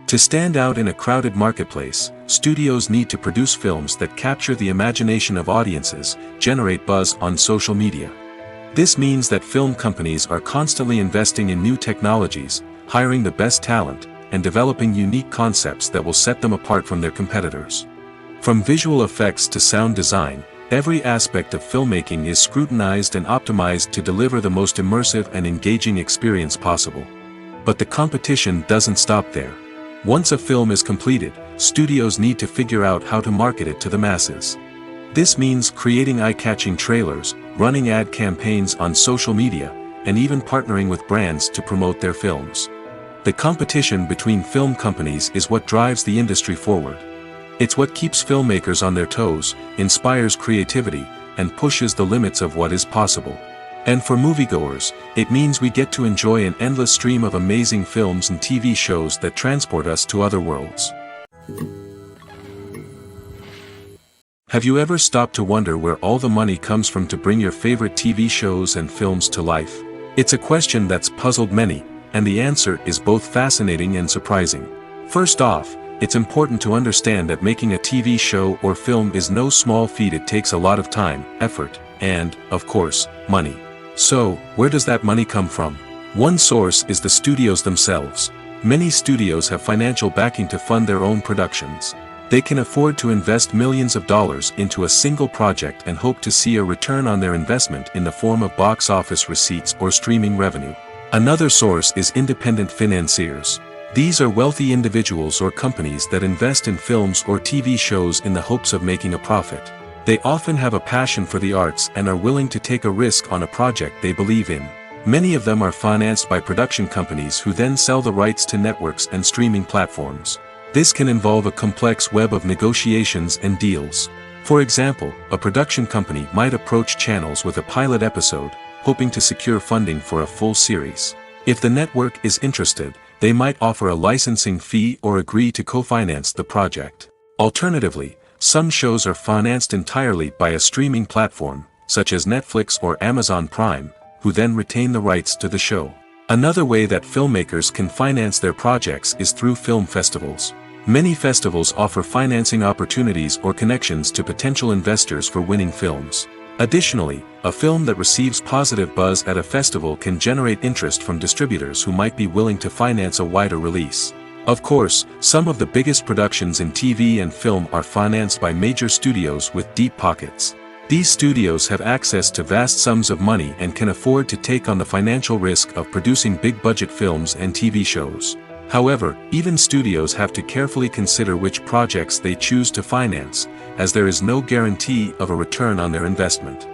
Speaker 1: To stand out in a crowded marketplace, studios need to produce films that capture the imagination of audiences, generate buzz on social media. This means that film companies are constantly investing in new technologies, hiring the best talent, and developing unique concepts that will set them apart from their competitors. From visual effects to sound design, every aspect of filmmaking is scrutinized and optimized to deliver the most immersive and engaging experience possible. But the competition doesn't stop there. Once a film is completed, studios need to figure out how to market it to the masses. This means creating eye-catching trailers, running ad campaigns on social media, and even partnering with brands to promote their films. The competition between film companies is what drives the industry forward. It's what keeps filmmakers on their toes, inspires creativity, and pushes the limits of what is possible. And for moviegoers, it means we get to enjoy an endless stream of amazing films and TV shows that transport us to other worlds. Have you ever stopped to wonder where all the money comes from to bring your favorite TV shows and films to life? It's a question that's puzzled many, and the answer is both fascinating and surprising. First off, it's important to understand that making a TV show or film is no small feat. It takes a lot of time, effort, and, of course, money. So, where does that money come from? One source is the studios themselves. Many studios have financial backing to fund their own productions. They can afford to invest millions of dollars into a single project and hope to see a return on their investment in the form of box office receipts or streaming revenue. Another source is independent financiers. These are wealthy individuals or companies that invest in films or TV shows in the hopes of making a profit. They often have a passion for the arts and are willing to take a risk on a project they believe in. Many of them are financed by production companies who then sell the rights to networks and streaming platforms. This can involve a complex web of negotiations and deals. For example, a production company might approach channels with a pilot episode, hoping to secure funding for a full series. If the network is interested, they might offer a licensing fee or agree to co-finance the project. Alternatively, some shows are financed entirely by a streaming platform, such as Netflix or Amazon Prime, who then retain the rights to the show. Another way that filmmakers can finance their projects is through film festivals. Many festivals offer financing opportunities or connections to potential investors for winning films. Additionally, a film that receives positive buzz at a festival can generate interest from distributors who might be willing to finance a wider release. Of course, some of the biggest productions in TV and film are financed by major studios with deep pockets. These studios have access to vast sums of money and can afford to take on the financial risk of producing big-budget films and TV shows. However, even studios have to carefully consider which projects they choose to finance, as there is no guarantee of a return on their investment.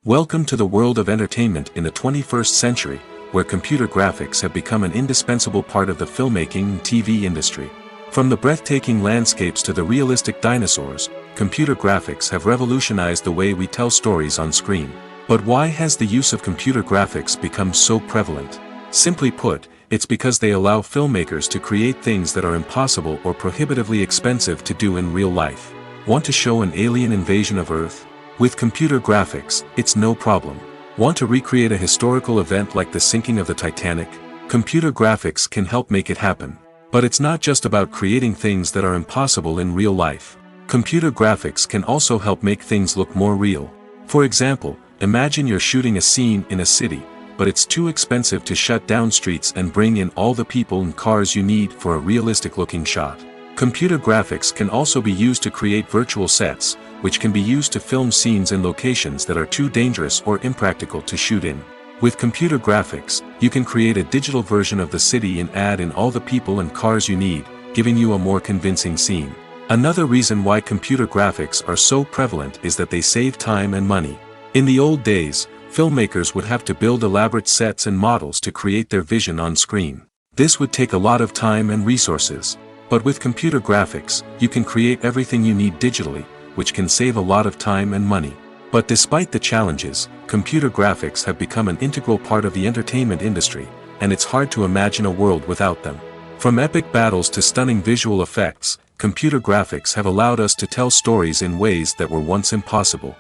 Speaker 1: Welcome to the world of entertainment in the 21st century, where computer graphics have become an indispensable part of the filmmaking and TV industry. From the breathtaking landscapes to the realistic dinosaurs, computer graphics have revolutionized the way we tell stories on screen. But why has the use of computer graphics become so prevalent? Simply put, it's because they allow filmmakers to create things that are impossible or prohibitively expensive to do in real life. Want to show an alien invasion of Earth? With computer graphics, it's no problem. Want to recreate a historical event like the sinking of the Titanic? Computer graphics can help make it happen. But it's not just about creating things that are impossible in real life. Computer graphics can also help make things look more real. For example, imagine you're shooting a scene in a city, but it's too expensive to shut down streets and bring in all the people and cars you need for a realistic-looking shot. Computer graphics can also be used to create virtual sets, which can be used to film scenes in locations that are too dangerous or impractical to shoot in. With computer graphics, you can create a digital version of the city and add in all the people and cars you need, giving you a more convincing scene. Another reason why computer graphics are so prevalent is that they save time and money. In the old days, filmmakers would have to build elaborate sets and models to create their vision on screen. This would take a lot of time and resources. But with computer graphics, you can create everything you need digitally, which can save a lot of time and money. But despite the challenges, computer graphics have become an integral part of the entertainment industry, and it's hard to imagine a world without them. From epic battles to stunning visual effects, computer graphics have allowed us to tell stories in ways that were once impossible.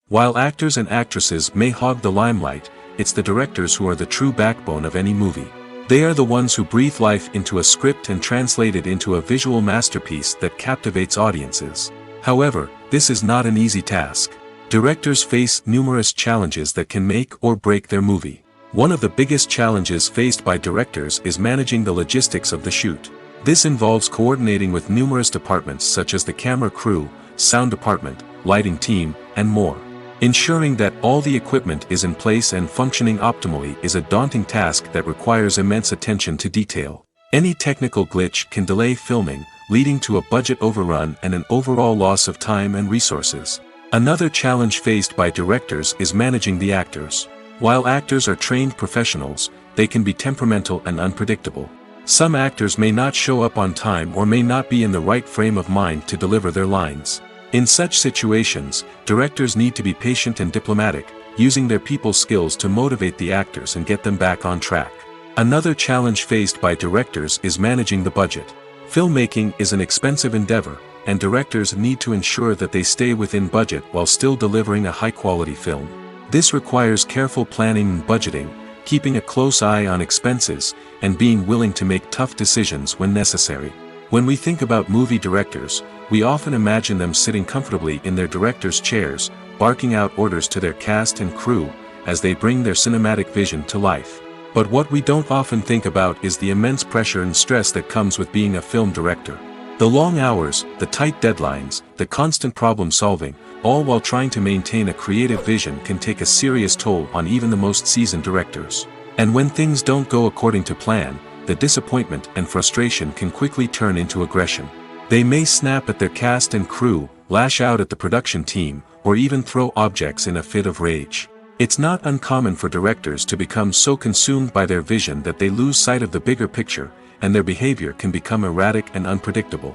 Speaker 1: While actors and actresses may hog the limelight, it's the directors who are the true backbone of any movie. They are the ones who breathe life into a script and translate it into a visual masterpiece that captivates audiences. However, this is not an easy task. Directors face numerous challenges that can make or break their movie. One of the biggest challenges faced by directors is managing the logistics of the shoot. This involves coordinating with numerous departments such as the camera crew, sound department, lighting team, and more. Ensuring that all the equipment is in place and functioning optimally is a daunting task that requires immense attention to detail. Any technical glitch can delay filming, leading to a budget overrun and an overall loss of time and resources. Another challenge faced by directors is managing the actors. While actors are trained professionals, they can be temperamental and unpredictable. Some actors may not show up on time or may not be in the right frame of mind to deliver their lines. In such situations, directors need to be patient and diplomatic, using their people skills to motivate the actors and get them back on track. Another challenge faced by directors is managing the budget. Filmmaking is an expensive endeavor, and directors need to ensure that they stay within budget while still delivering a high-quality film. This requires careful planning and budgeting, keeping a close eye on expenses, and being willing to make tough decisions when necessary. When we think about movie directors, we often imagine them sitting comfortably in their director's chairs, barking out orders to their cast and crew, as they bring their cinematic vision to life. But what we don't often think about is the immense pressure and stress that comes with being a film director. The long hours, the tight deadlines, the constant problem solving, all while trying to maintain a creative vision can take a serious toll on even the most seasoned directors. And when things don't go according to plan, the disappointment and frustration can quickly turn into aggression. They may snap at their cast and crew, lash out at the production team, or even throw objects in a fit of rage. It's not uncommon for directors to become so consumed by their vision that they lose sight of the bigger picture, and their behavior can become erratic and unpredictable.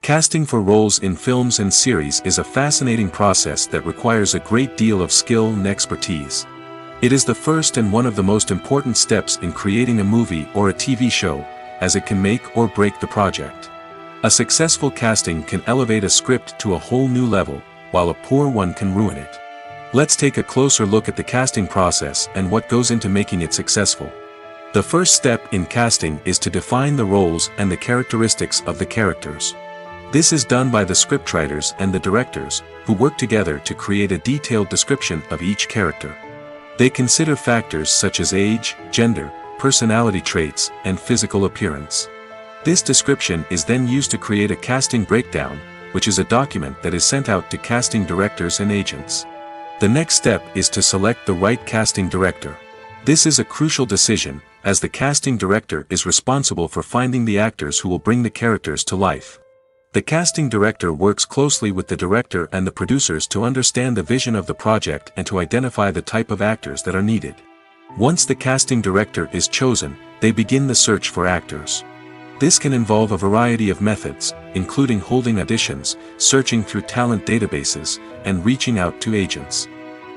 Speaker 1: Casting for roles in films and series is a fascinating process that requires a great deal of skill and expertise. It is the first and one of the most important steps in creating a movie or a TV show, as it can make or break the project. A successful casting can elevate a script to a whole new level, while a poor one can ruin it. Let's take a closer look at the casting process and what goes into making it successful. The first step in casting is to define the roles and the characteristics of the characters. This is done by the scriptwriters and the directors, who work together to create a detailed description of each character. They consider factors such as age, gender, personality traits, and physical appearance. This description is then used to create a casting breakdown, which is a document that is sent out to casting directors and agents. The next step is to select the right casting director. This is a crucial decision, as the casting director is responsible for finding the actors who will bring the characters to life. The casting director works closely with the director and the producers to understand the vision of the project and to identify the type of actors that are needed. Once the casting director is chosen, they begin the search for actors. This can involve a variety of methods, including holding auditions, searching through talent databases, and reaching out to agents.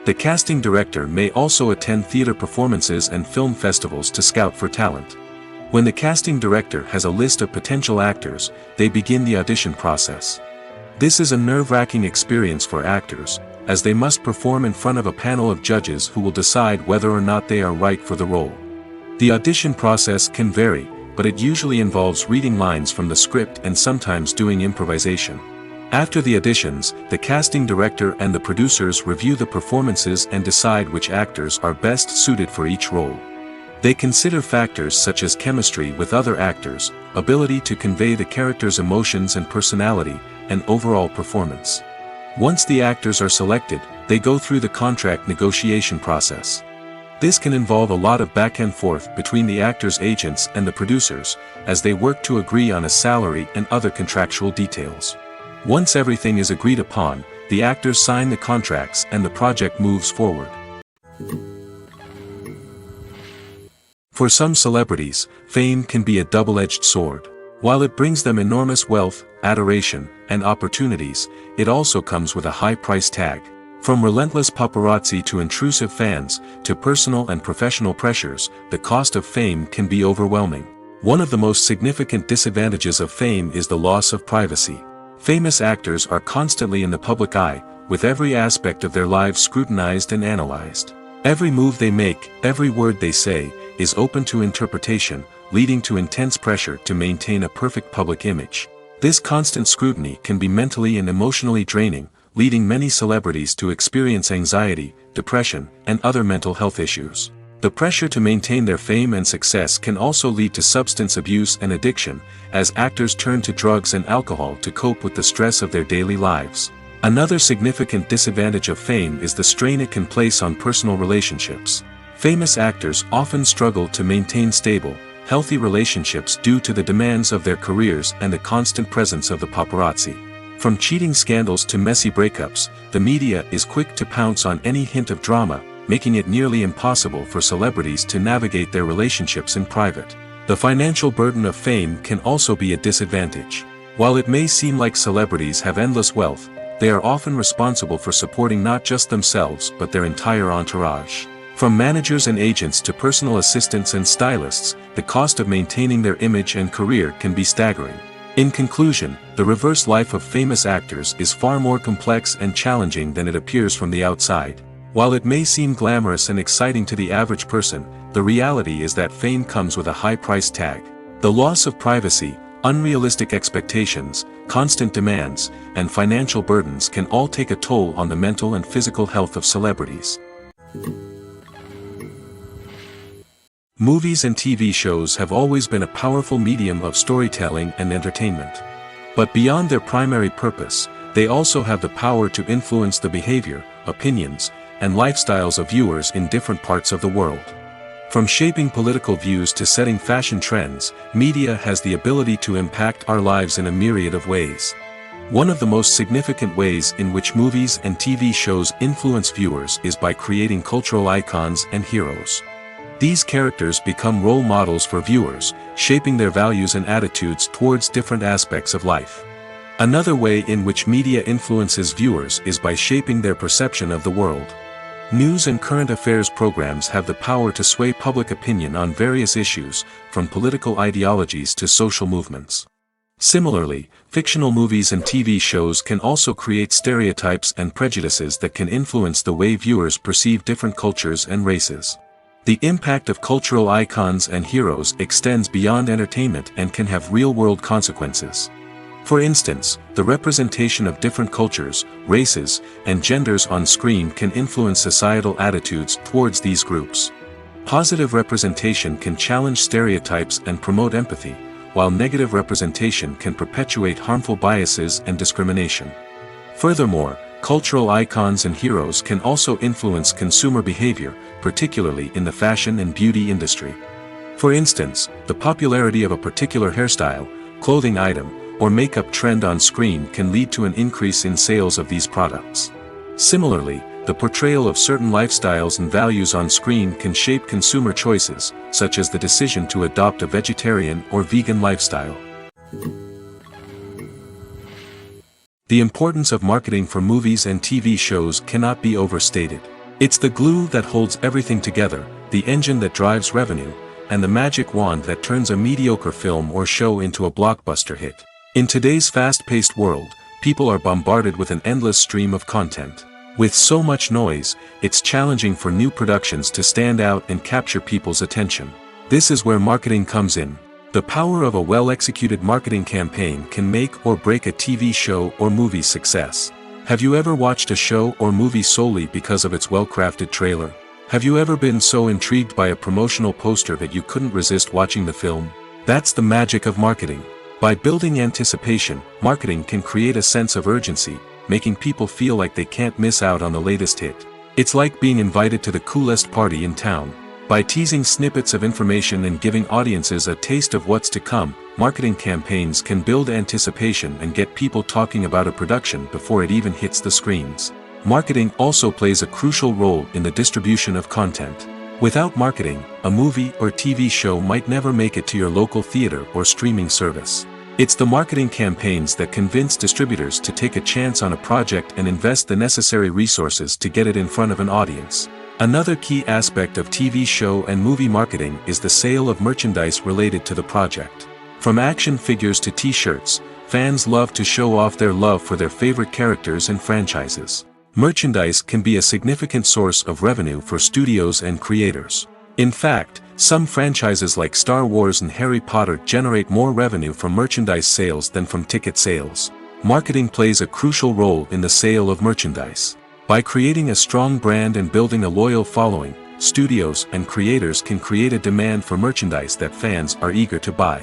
Speaker 1: The casting director may also attend theater performances and film festivals to scout for talent. When the casting director has a list of potential actors, they begin the audition process. This is a nerve-wracking experience for actors, as they must perform in front of a panel of judges who will decide whether or not they are right for the role. The audition process can vary, but it usually involves reading lines from the script and sometimes doing improvisation. After the auditions, the casting director and the producers review the performances and decide which actors are best suited for each role. They consider factors such as chemistry with other actors, ability to convey the character's emotions and personality, and overall performance. Once the actors are selected, they go through the contract negotiation process. This can involve a lot of back and forth between the actors' agents and the producers, as they work to agree on a salary and other contractual details. Once everything is agreed upon, the actors sign the contracts and the project moves forward. For some celebrities, fame can be a double-edged sword. While it brings them enormous wealth, adoration, and opportunities, it also comes with a high price tag. From relentless paparazzi to intrusive fans, to personal and professional pressures, the cost of fame can be overwhelming. One of the most significant disadvantages of fame is the loss of privacy. Famous actors are constantly in the public eye, with every aspect of their lives scrutinized and analyzed. Every move they make, every word they say, is open to interpretation, leading to intense pressure to maintain a perfect public image. This constant scrutiny can be mentally and emotionally draining, leading many celebrities to experience anxiety, depression, and other mental health issues. The pressure to maintain their fame and success can also lead to substance abuse and addiction, as actors turn to drugs and alcohol to cope with the stress of their daily lives. Another significant disadvantage of fame is the strain it can place on personal relationships. Famous actors often struggle to maintain stable, healthy relationships due to the demands of their careers and the constant presence of the paparazzi. From cheating scandals to messy breakups, the media is quick to pounce on any hint of drama, making it nearly impossible for celebrities to navigate their relationships in private. The financial burden of fame can also be a disadvantage. While it may seem like celebrities have endless wealth, they are often responsible for supporting not just themselves but their entire entourage. From managers and agents to personal assistants and stylists, the cost of maintaining their image and career can be staggering. In conclusion, the reverse life of famous actors is far more complex and challenging than it appears from the outside. While it may seem glamorous and exciting to the average person, the reality is that fame comes with a high price tag. The loss of privacy, unrealistic expectations, constant demands, and financial burdens can all take a toll on the mental and physical health of celebrities. Movies and TV shows have always been a powerful medium of storytelling and entertainment. But beyond their primary purpose, they also have the power to influence the behavior, opinions, and lifestyles of viewers in different parts of the world. From shaping political views to setting fashion trends, media has the ability to impact our lives in a myriad of ways. One of the most significant ways in which movies and TV shows influence viewers is by creating cultural icons and heroes. These characters become role models for viewers, shaping their values and attitudes towards different aspects of life. Another way in which media influences viewers is by shaping their perception of the world. News and current affairs programs have the power to sway public opinion on various issues, from political ideologies to social movements. Similarly, fictional movies and TV shows can also create stereotypes and prejudices that can influence the way viewers perceive different cultures and races. The impact of cultural icons and heroes extends beyond entertainment and can have real-world consequences. For instance, the representation of different cultures, races, and genders on screen can influence societal attitudes towards these groups. Positive representation can challenge stereotypes and promote empathy, while negative representation can perpetuate harmful biases and discrimination. Furthermore, cultural icons and heroes can also influence consumer behavior, particularly in the fashion and beauty industry. For instance, the popularity of a particular hairstyle, clothing item, or makeup trend on screen can lead to an increase in sales of these products. Similarly, the portrayal of certain lifestyles and values on screen can shape consumer choices, such as the decision to adopt a vegetarian or vegan lifestyle. The importance of marketing for movies and TV shows cannot be overstated. It's the glue that holds everything together, the engine that drives revenue, and the magic wand that turns a mediocre film or show into a blockbuster hit. In today's fast-paced world, people are bombarded with an endless stream of content. With so much noise, it's challenging for new productions to stand out and capture people's attention. This is where marketing comes in. The power of a well-executed marketing campaign can make or break a TV show or movie's success. Have you ever watched a show or movie solely because of its well-crafted trailer? Have you ever been so intrigued by a promotional poster that you couldn't resist watching the film? That's the magic of marketing. By building anticipation, marketing can create a sense of urgency, making people feel like they can't miss out on the latest hit. It's like being invited to the coolest party in town. By teasing snippets of information and giving audiences a taste of what's to come, marketing campaigns can build anticipation and get people talking about a production before it even hits the screens. Marketing also plays a crucial role in the distribution of content. Without marketing, a movie or TV show might never make it to your local theater or streaming service. It's the marketing campaigns that convince distributors to take a chance on a project and invest the necessary resources to get it in front of an audience. Another key aspect of TV show and movie marketing is the sale of merchandise related to the project. From action figures to t-shirts, fans love to show off their love for their favorite characters and franchises. Merchandise can be a significant source of revenue for studios and creators. In fact, some franchises like Star Wars and Harry Potter generate more revenue from merchandise sales than from ticket sales. Marketing plays a crucial role in the sale of merchandise. By creating a strong brand and building a loyal following, studios and creators can create a demand for merchandise that fans are eager to buy.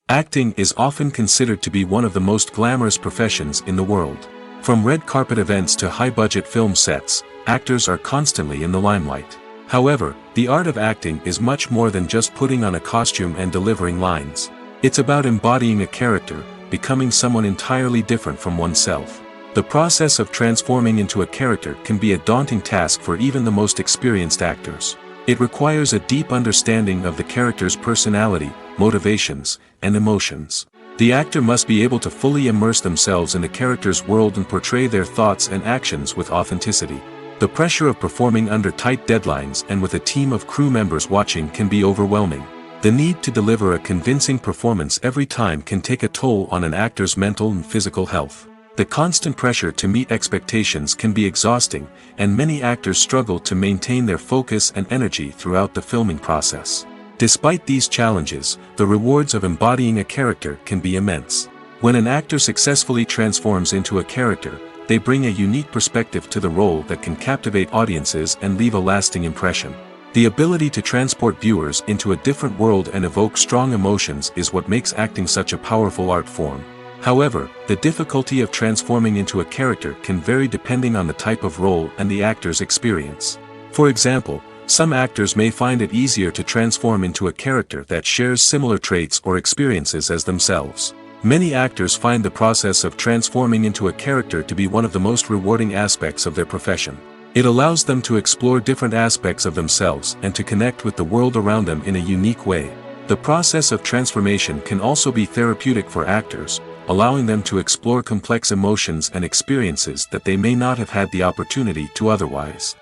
Speaker 1: Acting is often considered to be one of the most glamorous professions in the world. From red carpet events to high-budget film sets, actors are constantly in the limelight. However, the art of acting is much more than just putting on a costume and delivering lines. It's about embodying a character, becoming someone entirely different from oneself. The process of transforming into a character can be a daunting task for even the most experienced actors. It requires a deep understanding of the character's personality, motivations, and emotions. The actor must be able to fully immerse themselves in the character's world and portray their thoughts and actions with authenticity. The pressure of performing under tight deadlines and with a team of crew members watching can be overwhelming. The need to deliver a convincing performance every time can take a toll on an actor's mental and physical health. The constant pressure to meet expectations can be exhausting, and many actors struggle to maintain their focus and energy throughout the filming process. Despite these challenges, the rewards of embodying a character can be immense. When an actor successfully transforms into a character, they bring a unique perspective to the role that can captivate audiences and leave a lasting impression. The ability to transport viewers into a different world and evoke strong emotions is what makes acting such a powerful art form. However, the difficulty of transforming into a character can vary depending on the type of role and the actor's experience. For example, some actors may find it easier to transform into a character that shares similar traits or experiences as themselves. Many actors find the process of transforming into a character to be one of the most rewarding aspects of their profession. It allows them to explore different aspects of themselves and to connect with the world around them in a unique way. The process of transformation can also be therapeutic for actors, allowing them to explore complex emotions and experiences that they may not have had the opportunity to otherwise.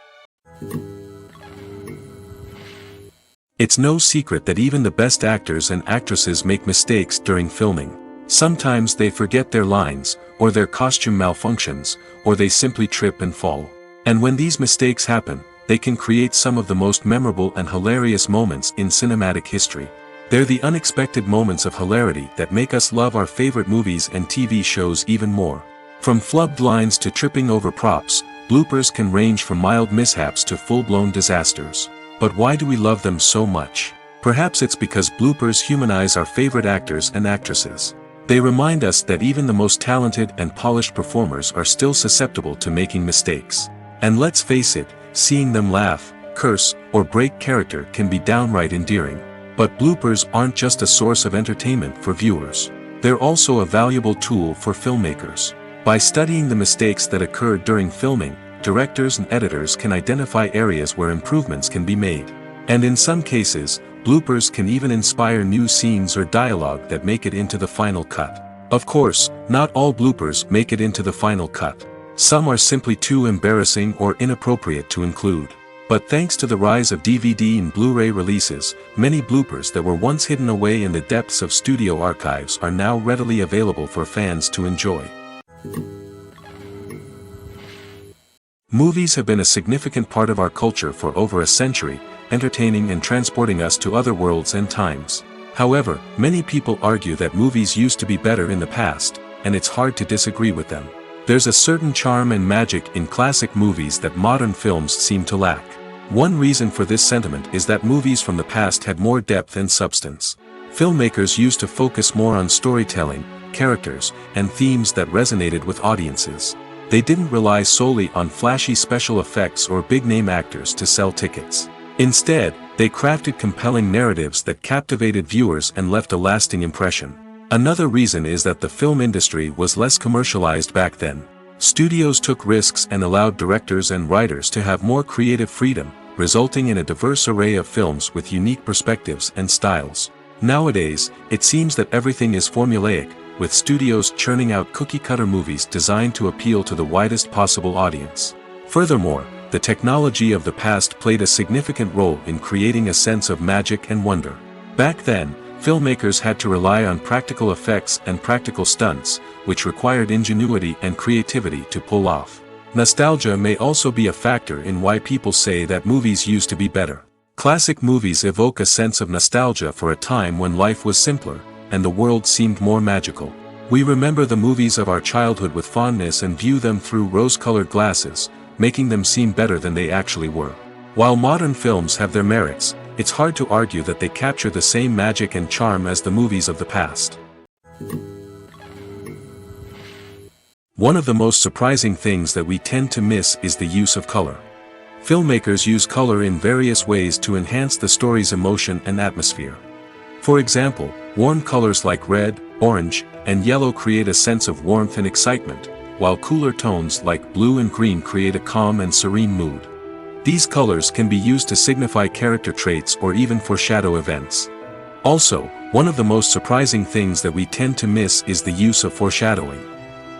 Speaker 1: It's no secret that even the best actors and actresses make mistakes during filming. Sometimes they forget their lines, or their costume malfunctions, or they simply trip and fall. And when these mistakes happen, they can create some of the most memorable and hilarious moments in cinematic history. They're the unexpected moments of hilarity that make us love our favorite movies and TV shows even more. From flubbed lines to tripping over props, bloopers can range from mild mishaps to full-blown disasters. But why do we love them so much? Perhaps it's because bloopers humanize our favorite actors and actresses. They remind us that even the most talented and polished performers are still susceptible to making mistakes. And let's face it, seeing them laugh, curse, or break character can be downright endearing. But bloopers aren't just a source of entertainment for viewers. They're also a valuable tool for filmmakers. By studying the mistakes that occurred during filming, directors and editors can identify areas where improvements can be made. And in some cases, bloopers can even inspire new scenes or dialogue that make it into the final cut. Of course, not all bloopers make it into the final cut. Some are simply too embarrassing or inappropriate to include. But thanks to the rise of DVD and Blu-ray releases, many bloopers that were once hidden away in the depths of studio archives are now readily available for fans to enjoy. Movies have been a significant part of our culture for over a century, entertaining and transporting us to other worlds and times. However, many people argue that movies used to be better in the past, and it's hard to disagree with them. There's a certain charm and magic in classic movies that modern films seem to lack. One reason for this sentiment is that movies from the past had more depth and substance. Filmmakers used to focus more on storytelling, characters, and themes that resonated with audiences. They didn't rely solely on flashy special effects or big-name actors to sell tickets. Instead, they crafted compelling narratives that captivated viewers and left a lasting impression. Another reason is that the film industry was less commercialized back then. Studios took risks and allowed directors and writers to have more creative freedom, resulting in a diverse array of films with unique perspectives and styles. Nowadays, it seems that everything is formulaic, with studios churning out cookie-cutter movies designed to appeal to the widest possible audience. Furthermore, the technology of the past played a significant role in creating a sense of magic and wonder. Back then, filmmakers had to rely on practical effects and practical stunts, which required ingenuity and creativity to pull off. Nostalgia may also be a factor in why people say that movies used to be better. Classic movies evoke a sense of nostalgia for a time when life was simpler, and the world seemed more magical. We remember the movies of our childhood with fondness and view them through rose-colored glasses, making them seem better than they actually were. While modern films have their merits, it's hard to argue that they capture the same magic and charm as the movies of the past. One of the most surprising things that we tend to miss is the use of color. Filmmakers use color in various ways to enhance the story's emotion and atmosphere. For example, warm colors like red, orange, and yellow create a sense of warmth and excitement, while cooler tones like blue and green create a calm and serene mood. These colors can be used to signify character traits or even foreshadow events. Also, one of the most surprising things that we tend to miss is the use of foreshadowing.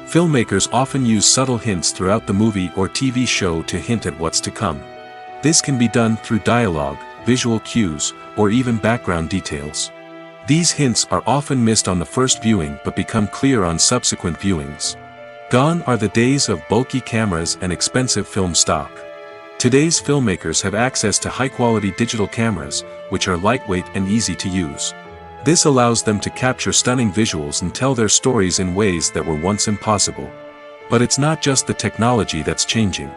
Speaker 1: Filmmakers often use subtle hints throughout the movie or TV show to hint at what's to come. This can be done through dialogue, visual cues, or even background details. These hints are often missed on the first viewing but become clear on subsequent viewings. Gone are the days of bulky cameras and expensive film stock. Today's filmmakers have access to high-quality digital cameras, which are lightweight and easy to use. This allows them to capture stunning visuals and tell their stories in ways that were once impossible. But it's not just the technology that's changing.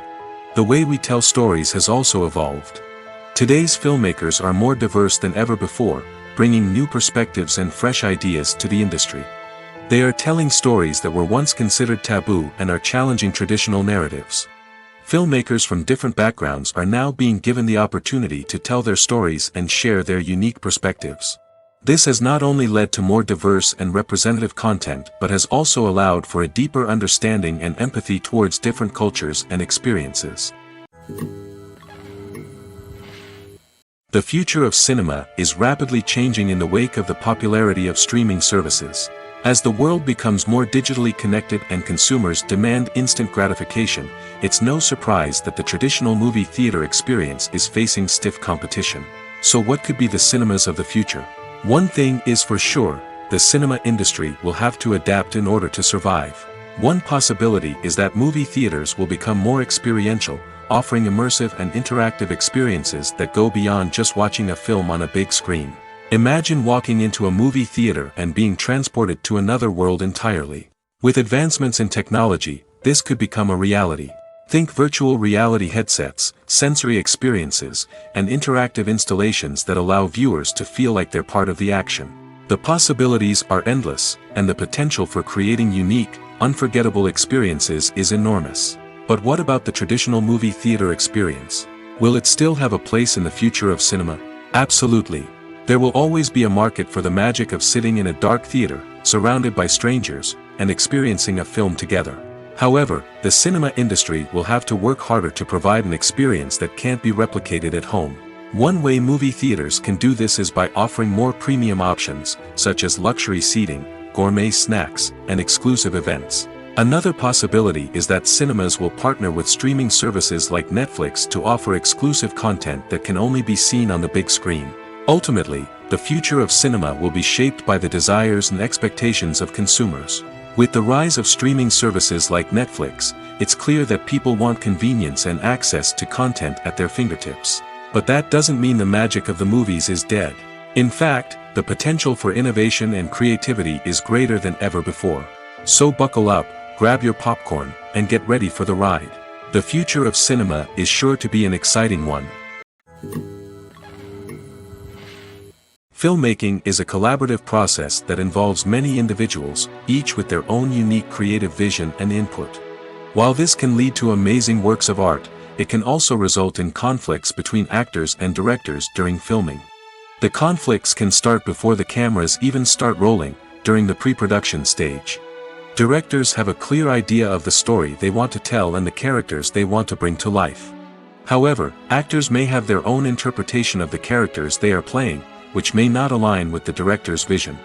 Speaker 1: The way we tell stories has also evolved. Today's filmmakers are more diverse than ever before, bringing new perspectives and fresh ideas to the industry. They are telling stories that were once considered taboo and are challenging traditional narratives. Filmmakers from different backgrounds are now being given the opportunity to tell their stories and share their unique perspectives. This has not only led to more diverse and representative content but has also allowed for a deeper understanding and empathy towards different cultures and experiences. The future of cinema is rapidly changing in the wake of the popularity of streaming services. As the world becomes more digitally connected and consumers demand instant gratification, it's no surprise that the traditional movie theater experience is facing stiff competition. So what could be the cinemas of the future? One thing is for sure, the cinema industry will have to adapt in order to survive. One possibility is that movie theaters will become more experiential, offering immersive and interactive experiences that go beyond just watching a film on a big screen. Imagine walking into a movie theater and being transported to another world entirely. With advancements in technology, this could become a reality. Think virtual reality headsets, sensory experiences, and interactive installations that allow viewers to feel like they're part of the action. The possibilities are endless, and the potential for creating unique, unforgettable experiences is enormous. But what about the traditional movie theater experience? Will it still have a place in the future of cinema? Absolutely. There will always be a market for the magic of sitting in a dark theater, surrounded by strangers, and experiencing a film together. However, the cinema industry will have to work harder to provide an experience that can't be replicated at home. One way movie theaters can do this is by offering more premium options, such as luxury seating, gourmet snacks, and exclusive events. Another possibility is that cinemas will partner with streaming services like Netflix to offer exclusive content that can only be seen on the big screen. Ultimately, the future of cinema will be shaped by the desires and expectations of consumers. With the rise of streaming services like Netflix, it's clear that people want convenience and access to content at their fingertips. But that doesn't mean the magic of the movies is dead. In fact, the potential for innovation and creativity is greater than ever before. So buckle up, grab your popcorn, and get ready for the ride. The future of cinema is sure to be an exciting one. Filmmaking is a collaborative process that involves many individuals, each with their own unique creative vision and input. While this can lead to amazing works of art, it can also result in conflicts between actors and directors during filming. The conflicts can start before the cameras even start rolling, during the pre-production stage. Directors have a clear idea of the story they want to tell and the characters they want to bring to life. However, actors may have their own interpretation of the characters they are playing, which may not align with the director's vision.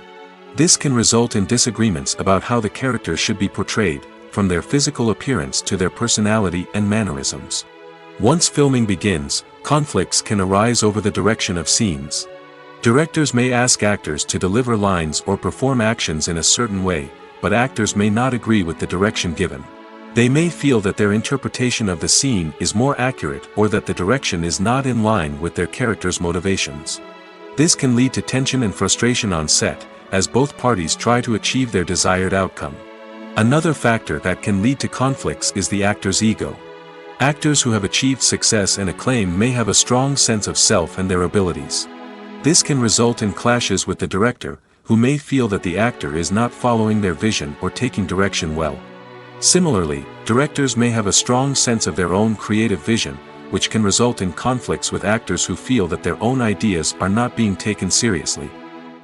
Speaker 1: This can result in disagreements about how the characters should be portrayed, from their physical appearance to their personality and mannerisms. Once filming begins, conflicts can arise over the direction of scenes. Directors may ask actors to deliver lines or perform actions in a certain way, but actors may not agree with the direction given. They may feel that their interpretation of the scene is more accurate or that the direction is not in line with their character's motivations. This can lead to tension and frustration on set, as both parties try to achieve their desired outcome. Another factor that can lead to conflicts is the actor's ego. Actors who have achieved success and acclaim may have a strong sense of self and their abilities. This can result in clashes with the director, who may feel that the actor is not following their vision or taking direction well. Similarly, directors may have a strong sense of their own creative vision, which can result in conflicts with actors who feel that their own ideas are not being taken seriously.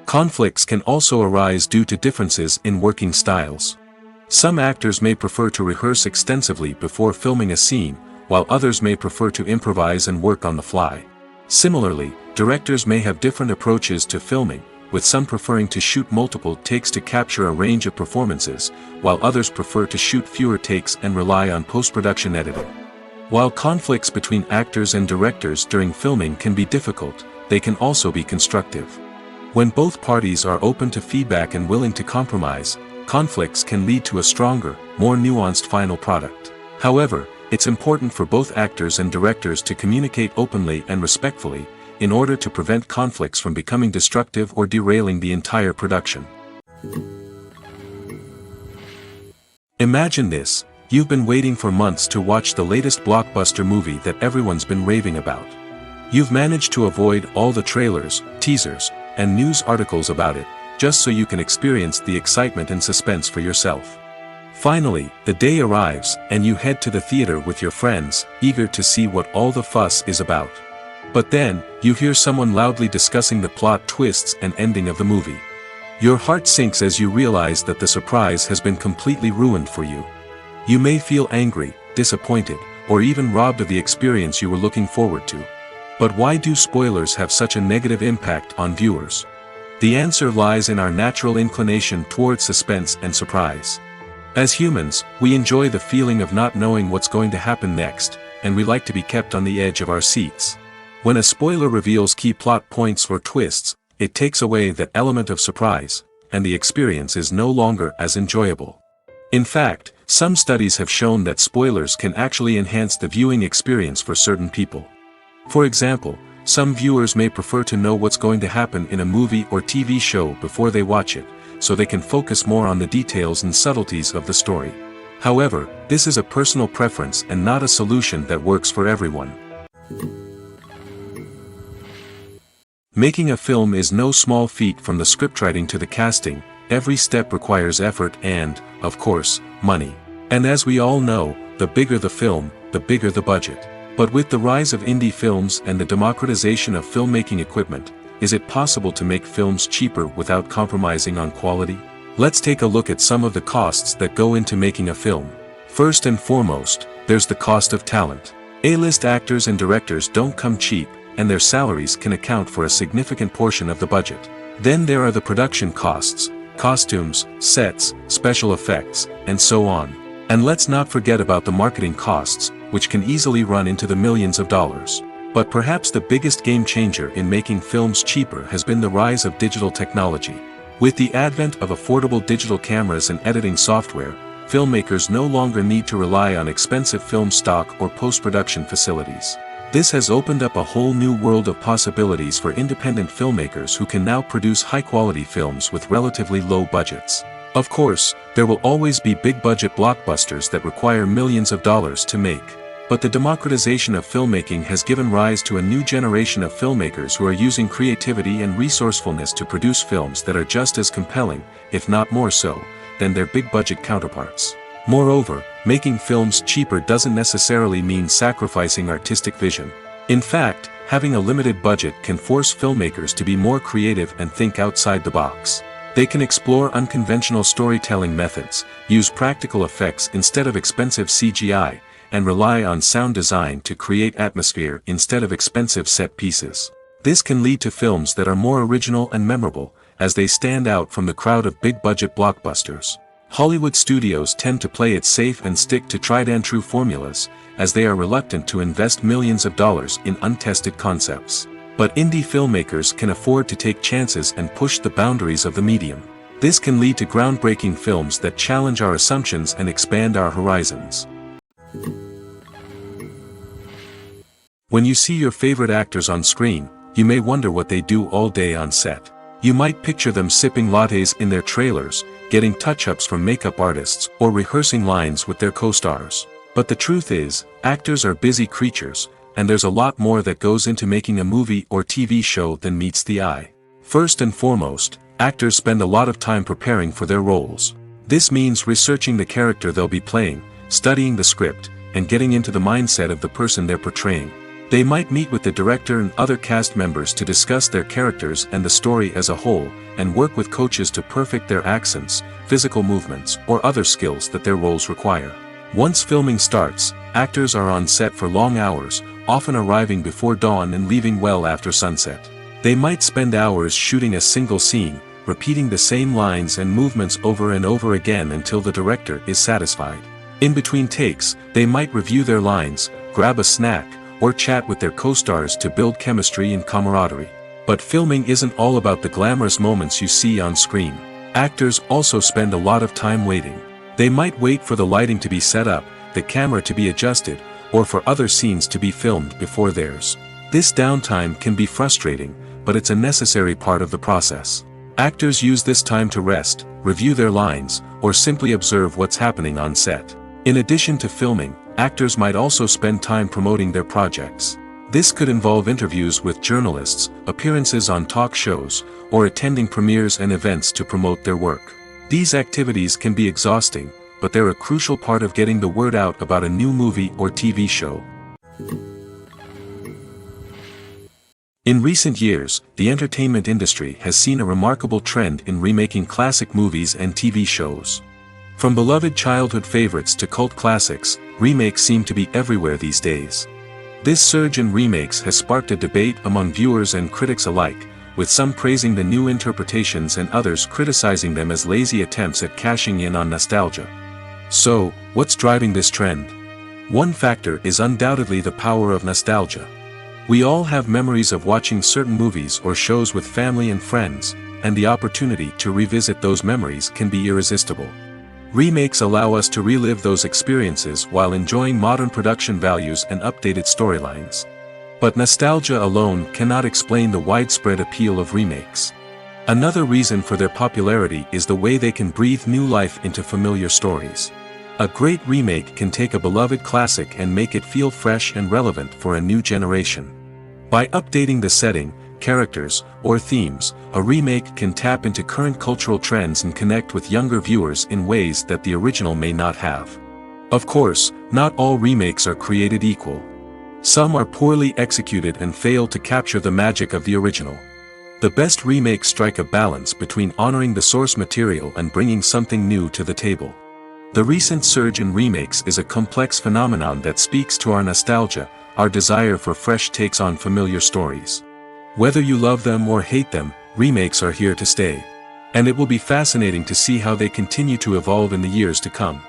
Speaker 1: Conflicts can also arise due to differences in working styles. Some actors may prefer to rehearse extensively before filming a scene, while others may prefer to improvise and work on the fly. Similarly, directors may have different approaches to filming, with some preferring to shoot multiple takes to capture a range of performances, while others prefer to shoot fewer takes and rely on post-production editing. While conflicts between actors and directors during filming can be difficult, they can also be constructive. When both parties are open to feedback and willing to compromise, conflicts can lead to a stronger, more nuanced final product. However, it's important for both actors and directors to communicate openly and respectfully, in order to prevent conflicts from becoming destructive or derailing the entire production. Imagine this. You've been waiting for months to watch the latest blockbuster movie that everyone's been raving about. You've managed to avoid all the trailers, teasers, and news articles about it, just so you can experience the excitement and suspense for yourself. Finally, the day arrives, and you head to the theater with your friends, eager to see what all the fuss is about. But then, you hear someone loudly discussing the plot twists and ending of the movie. Your heart sinks as you realize that the surprise has been completely ruined for you. You may feel angry, disappointed, or even robbed of the experience you were looking forward to. But why do spoilers have such a negative impact on viewers? The answer lies in our natural inclination toward suspense and surprise. As humans, we enjoy the feeling of not knowing what's going to happen next, and we like to be kept on the edge of our seats. When a spoiler reveals key plot points or twists, it takes away that element of surprise, and the experience is no longer as enjoyable. In fact, some studies have shown that spoilers can actually enhance the viewing experience for certain people. For example, some viewers may prefer to know what's going to happen in a movie or TV show before they watch it, so they can focus more on the details and subtleties of the story. However, this is a personal preference and not a solution that works for everyone. Making a film is no small feat. From the scriptwriting to the casting, every step requires effort and, of course, money. And as we all know, the bigger the film, the bigger the budget. But with the rise of indie films and the democratization of filmmaking equipment, is it possible to make films cheaper without compromising on quality? Let's take a look at some of the costs that go into making a film. First and foremost, there's the cost of talent. A-list actors and directors don't come cheap, and their salaries can account for a significant portion of the budget. Then there are the production costs, costumes, sets, special effects, and so on. And let's not forget about the marketing costs, which can easily run into the millions of dollars. But perhaps the biggest game changer in making films cheaper has been the rise of digital technology. With the advent of affordable digital cameras and editing software, filmmakers no longer need to rely on expensive film stock or post-production facilities. This has opened up a whole new world of possibilities for independent filmmakers who can now produce high-quality films with relatively low budgets. Of course, there will always be big-budget blockbusters that require millions of dollars to make. But the democratization of filmmaking has given rise to a new generation of filmmakers who are using creativity and resourcefulness to produce films that are just as compelling, if not more so, than their big-budget counterparts. Moreover, making films cheaper doesn't necessarily mean sacrificing artistic vision. In fact, having a limited budget can force filmmakers to be more creative and think outside the box. They can explore unconventional storytelling methods, use practical effects instead of expensive CGI, and rely on sound design to create atmosphere instead of expensive set pieces. This can lead to films that are more original and memorable, as they stand out from the crowd of big-budget blockbusters. Hollywood studios tend to play it safe and stick to tried-and-true formulas, as they are reluctant to invest millions of dollars in untested concepts. But indie filmmakers can afford to take chances and push the boundaries of the medium. This can lead to groundbreaking films that challenge our assumptions and expand our horizons. When you see your favorite actors on screen, you may wonder what they do all day on set. You might picture them sipping lattes in their trailers, getting touch-ups from makeup artists, or rehearsing lines with their co-stars. But the truth is, actors are busy creatures, and there's a lot more that goes into making a movie or TV show than meets the eye. First and foremost, actors spend a lot of time preparing for their roles. This means researching the character they'll be playing, studying the script, and getting into the mindset of the person they're portraying. They might meet with the director and other cast members to discuss their characters and the story as a whole, and work with coaches to perfect their accents, physical movements, or other skills that their roles require. Once filming starts, actors are on set for long hours, often arriving before dawn and leaving well after sunset. They might spend hours shooting a single scene, repeating the same lines and movements over and over again until the director is satisfied. In between takes, they might review their lines, grab a snack, or chat with their co-stars to build chemistry and camaraderie. But filming isn't all about the glamorous moments you see on screen. Actors also spend a lot of time waiting. They might wait for the lighting to be set up, the camera to be adjusted, or for other scenes to be filmed before theirs. This downtime can be frustrating, but it's a necessary part of the process. Actors use this time to rest, review their lines, or simply observe what's happening on set. In addition to filming, actors might also spend time promoting their projects. This could involve interviews with journalists, appearances on talk shows, or attending premieres and events to promote their work. These activities can be exhausting, but they're a crucial part of getting the word out about a new movie or TV show. In recent years, the entertainment industry has seen a remarkable trend in remaking classic movies and TV shows. From beloved childhood favorites to cult classics, remakes seem to be everywhere these days. This surge in remakes has sparked a debate among viewers and critics alike, with some praising the new interpretations and others criticizing them as lazy attempts at cashing in on nostalgia. So, what's driving this trend? One factor is undoubtedly the power of nostalgia. We all have memories of watching certain movies or shows with family and friends, and the opportunity to revisit those memories can be irresistible. Remakes allow us to relive those experiences while enjoying modern production values and updated storylines. But nostalgia alone cannot explain the widespread appeal of remakes. Another reason for their popularity is the way they can breathe new life into familiar stories. A great remake can take a beloved classic and make it feel fresh and relevant for a new generation. By updating the setting, characters, or themes, a remake can tap into current cultural trends and connect with younger viewers in ways that the original may not have. Of course, not all remakes are created equal. Some are poorly executed and fail to capture the magic of the original. The best remakes strike a balance between honoring the source material and bringing something new to the table. The recent surge in remakes is a complex phenomenon that speaks to our nostalgia, our desire for fresh takes on familiar stories. Whether you love them or hate them, remakes are here to stay. And it will be fascinating to see how they continue to evolve in the years to come.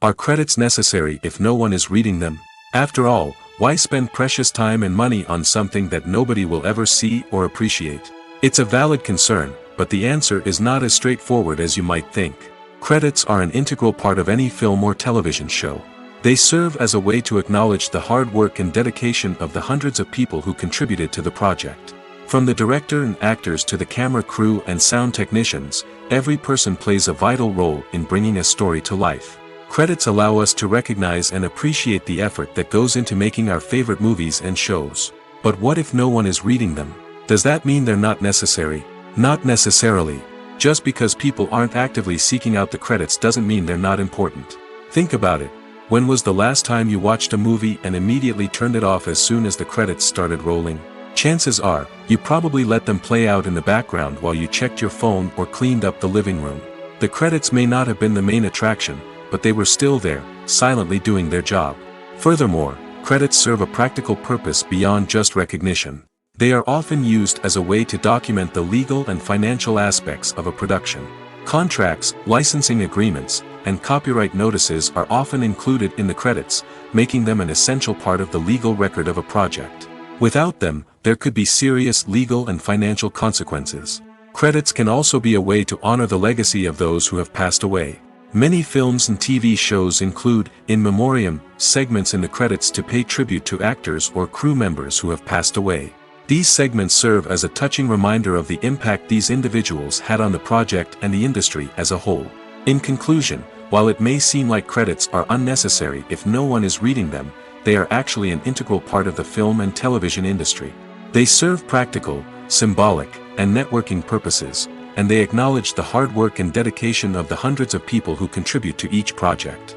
Speaker 1: Are credits necessary if no one is reading them? After all, why spend precious time and money on something that nobody will ever see or appreciate? It's a valid concern, but the answer is not as straightforward as you might think. Credits are an integral part of any film or television show. They serve as a way to acknowledge the hard work and dedication of the hundreds of people who contributed to the project. From the director and actors to the camera crew and sound technicians, every person plays a vital role in bringing a story to life. Credits allow us to recognize and appreciate the effort that goes into making our favorite movies and shows. But what if no one is reading them? Does that mean they're not necessary? Not necessarily. Just because people aren't actively seeking out the credits doesn't mean they're not important. Think about it. When was the last time you watched a movie and immediately turned it off as soon as the credits started rolling? Chances are, you probably let them play out in the background while you checked your phone or cleaned up the living room. The credits may not have been the main attraction, but they were still there, silently doing their job. Furthermore, credits serve a practical purpose beyond just recognition. They are often used as a way to document the legal and financial aspects of a production. Contracts, licensing agreements, and copyright notices are often included in the credits, making them an essential part of the legal record of a project. Without them, there could be serious legal and financial consequences. Credits can also be a way to honor the legacy of those who have passed away. Many films and TV shows include, in memoriam, segments in the credits to pay tribute to actors or crew members who have passed away. These segments serve as a touching reminder of the impact these individuals had on the project and the industry as a whole. In conclusion, while it may seem like credits are unnecessary if no one is reading them, they are actually an integral part of the film and television industry. They serve practical, symbolic, and networking purposes, and they acknowledge the hard work and dedication of the hundreds of people who contribute to each project.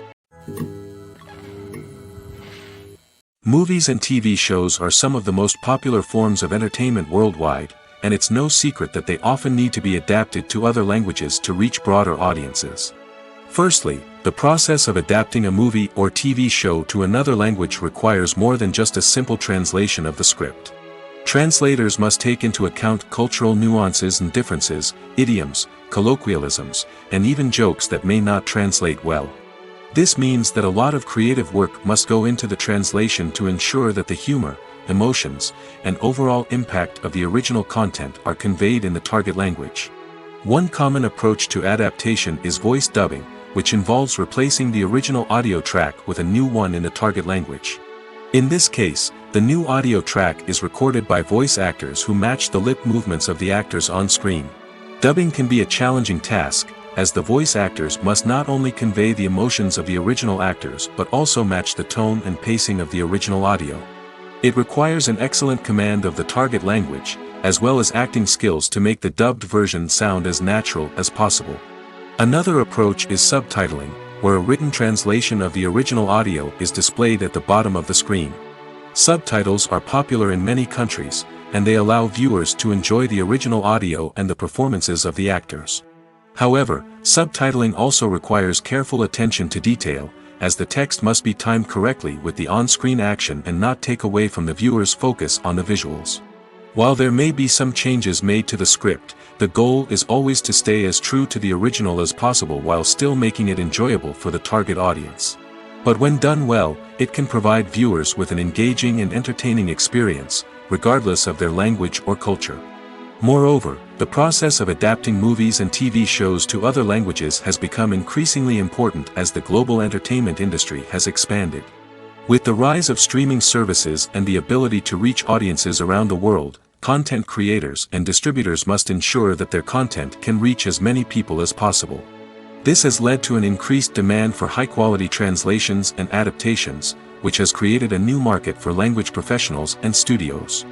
Speaker 1: Movies and TV shows are some of the most popular forms of entertainment worldwide, and it's no secret that they often need to be adapted to other languages to reach broader audiences. Firstly, the process of adapting a movie or TV show to another language requires more than just a simple translation of the script. Translators must take into account cultural nuances and differences, idioms, colloquialisms, and even jokes that may not translate well. This means that a lot of creative work must go into the translation to ensure that the humor, emotions, and overall impact of the original content are conveyed in the target language. One common approach to adaptation is voice dubbing, which involves replacing the original audio track with a new one in the target language. In this case, the new audio track is recorded by voice actors who match the lip movements of the actors on screen. Dubbing can be a challenging task, as the voice actors must not only convey the emotions of the original actors but also match the tone and pacing of the original audio. It requires an excellent command of the target language, as well as acting skills to make the dubbed version sound as natural as possible. Another approach is subtitling, where a written translation of the original audio is displayed at the bottom of the screen. Subtitles are popular in many countries, and they allow viewers to enjoy the original audio and the performances of the actors. However, subtitling also requires careful attention to detail, as the text must be timed correctly with the on-screen action and not take away from the viewer's focus on the visuals. While there may be some changes made to the script, the goal is always to stay as true to the original as possible while still making it enjoyable for the target audience. But when done well, it can provide viewers with an engaging and entertaining experience, regardless of their language or culture. Moreover, the process of adapting movies and TV shows to other languages has become increasingly important as the global entertainment industry has expanded. With the rise of streaming services and the ability to reach audiences around the world, content creators and distributors must ensure that their content can reach as many people as possible. This has led to an increased demand for high-quality translations and adaptations, which has created a new market for language professionals and studios.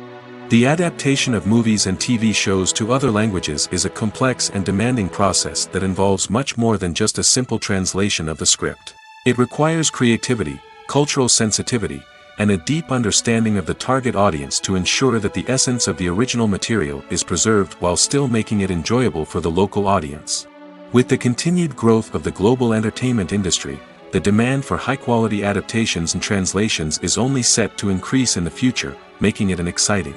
Speaker 1: The adaptation of movies and TV shows to other languages is a complex and demanding process that involves much more than just a simple translation of the script. It requires creativity, cultural sensitivity, and a deep understanding of the target audience to ensure that the essence of the original material is preserved while still making it enjoyable for the local audience. With the continued growth of the global entertainment industry, the demand for high-quality adaptations and translations is only set to increase in the future, making it an exciting.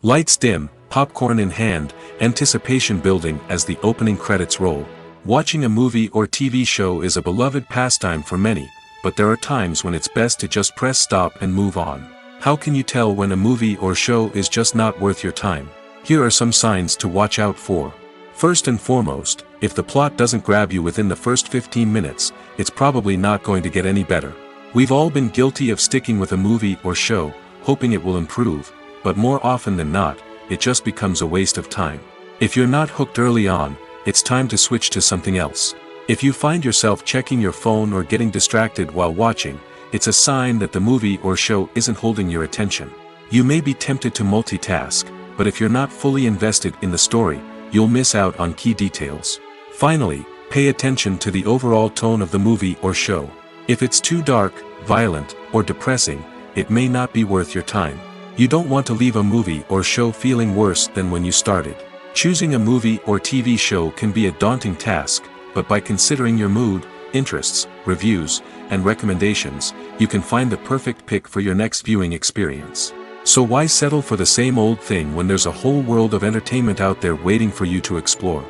Speaker 1: Lights dim, popcorn in hand, anticipation building as the opening credits roll. Watching a movie or TV show is a beloved pastime for many, but there are times when it's best to just press stop and move on. How can you tell when a movie or show is just not worth your time? Here are some signs to watch out for. First and foremost, if the plot doesn't grab you within the first 15 minutes, it's probably not going to get any better. We've all been guilty of sticking with a movie or show, hoping it will improve, but more often than not, it just becomes a waste of time. If you're not hooked early on, it's time to switch to something else. If you find yourself checking your phone or getting distracted while watching, it's a sign that the movie or show isn't holding your attention. You may be tempted to multitask, but if you're not fully invested in the story, you'll miss out on key details. Finally, pay attention to the overall tone of the movie or show. If it's too dark, violent, or depressing, it may not be worth your time. You don't want to leave a movie or show feeling worse than when you started. Choosing a movie or TV show can be a daunting task, but by considering your mood, interests, reviews, and recommendations, you can find the perfect pick for your next viewing experience. So why settle for the same old thing when there's a whole world of entertainment out there waiting for you to explore?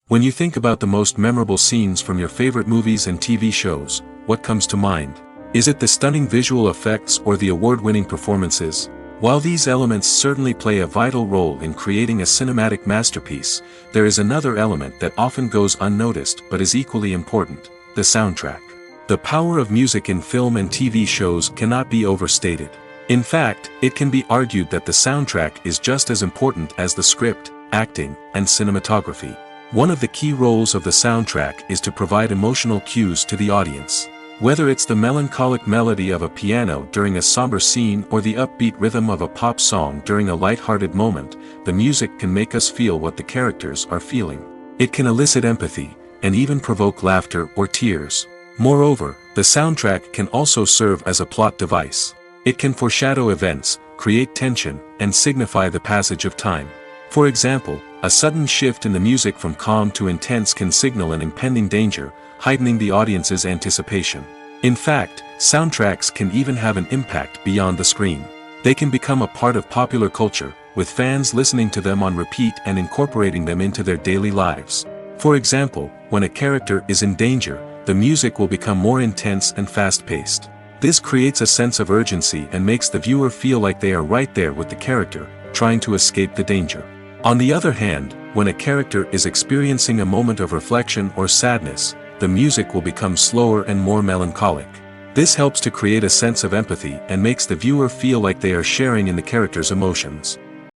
Speaker 1: When you think about the most memorable scenes from your favorite movies and TV shows, what comes to mind? Is it the stunning visual effects or the award-winning performances? While these elements certainly play a vital role in creating a cinematic masterpiece, there is another element that often goes unnoticed but is equally important: the soundtrack. The power of music in film and TV shows cannot be overstated. In fact, it can be argued that the soundtrack is just as important as the script, acting, and cinematography. One of the key roles of the soundtrack is to provide emotional cues to the audience. Whether it's the melancholic melody of a piano during a somber scene or the upbeat rhythm of a pop song during a light-hearted moment, the music can make us feel what the characters are feeling. It can elicit empathy, and even provoke laughter or tears. Moreover, the soundtrack can also serve as a plot device. It can foreshadow events, create tension, and signify the passage of time. For example, a sudden shift in the music from calm to intense can signal an impending danger, heightening the audience's anticipation. In fact, soundtracks can even have an impact beyond the screen. They can become a part of popular culture, with fans listening to them on repeat and incorporating them into their daily lives. For example, when a character is in danger, the music will become more intense and fast-paced. This creates a sense of urgency and makes the viewer feel like they are right there with the character, trying to escape the danger. On the other hand, when a character is experiencing a moment of reflection or sadness, the music will become slower and more melancholic. This helps to create a sense of empathy and makes the viewer feel like they are sharing in the character's emotions.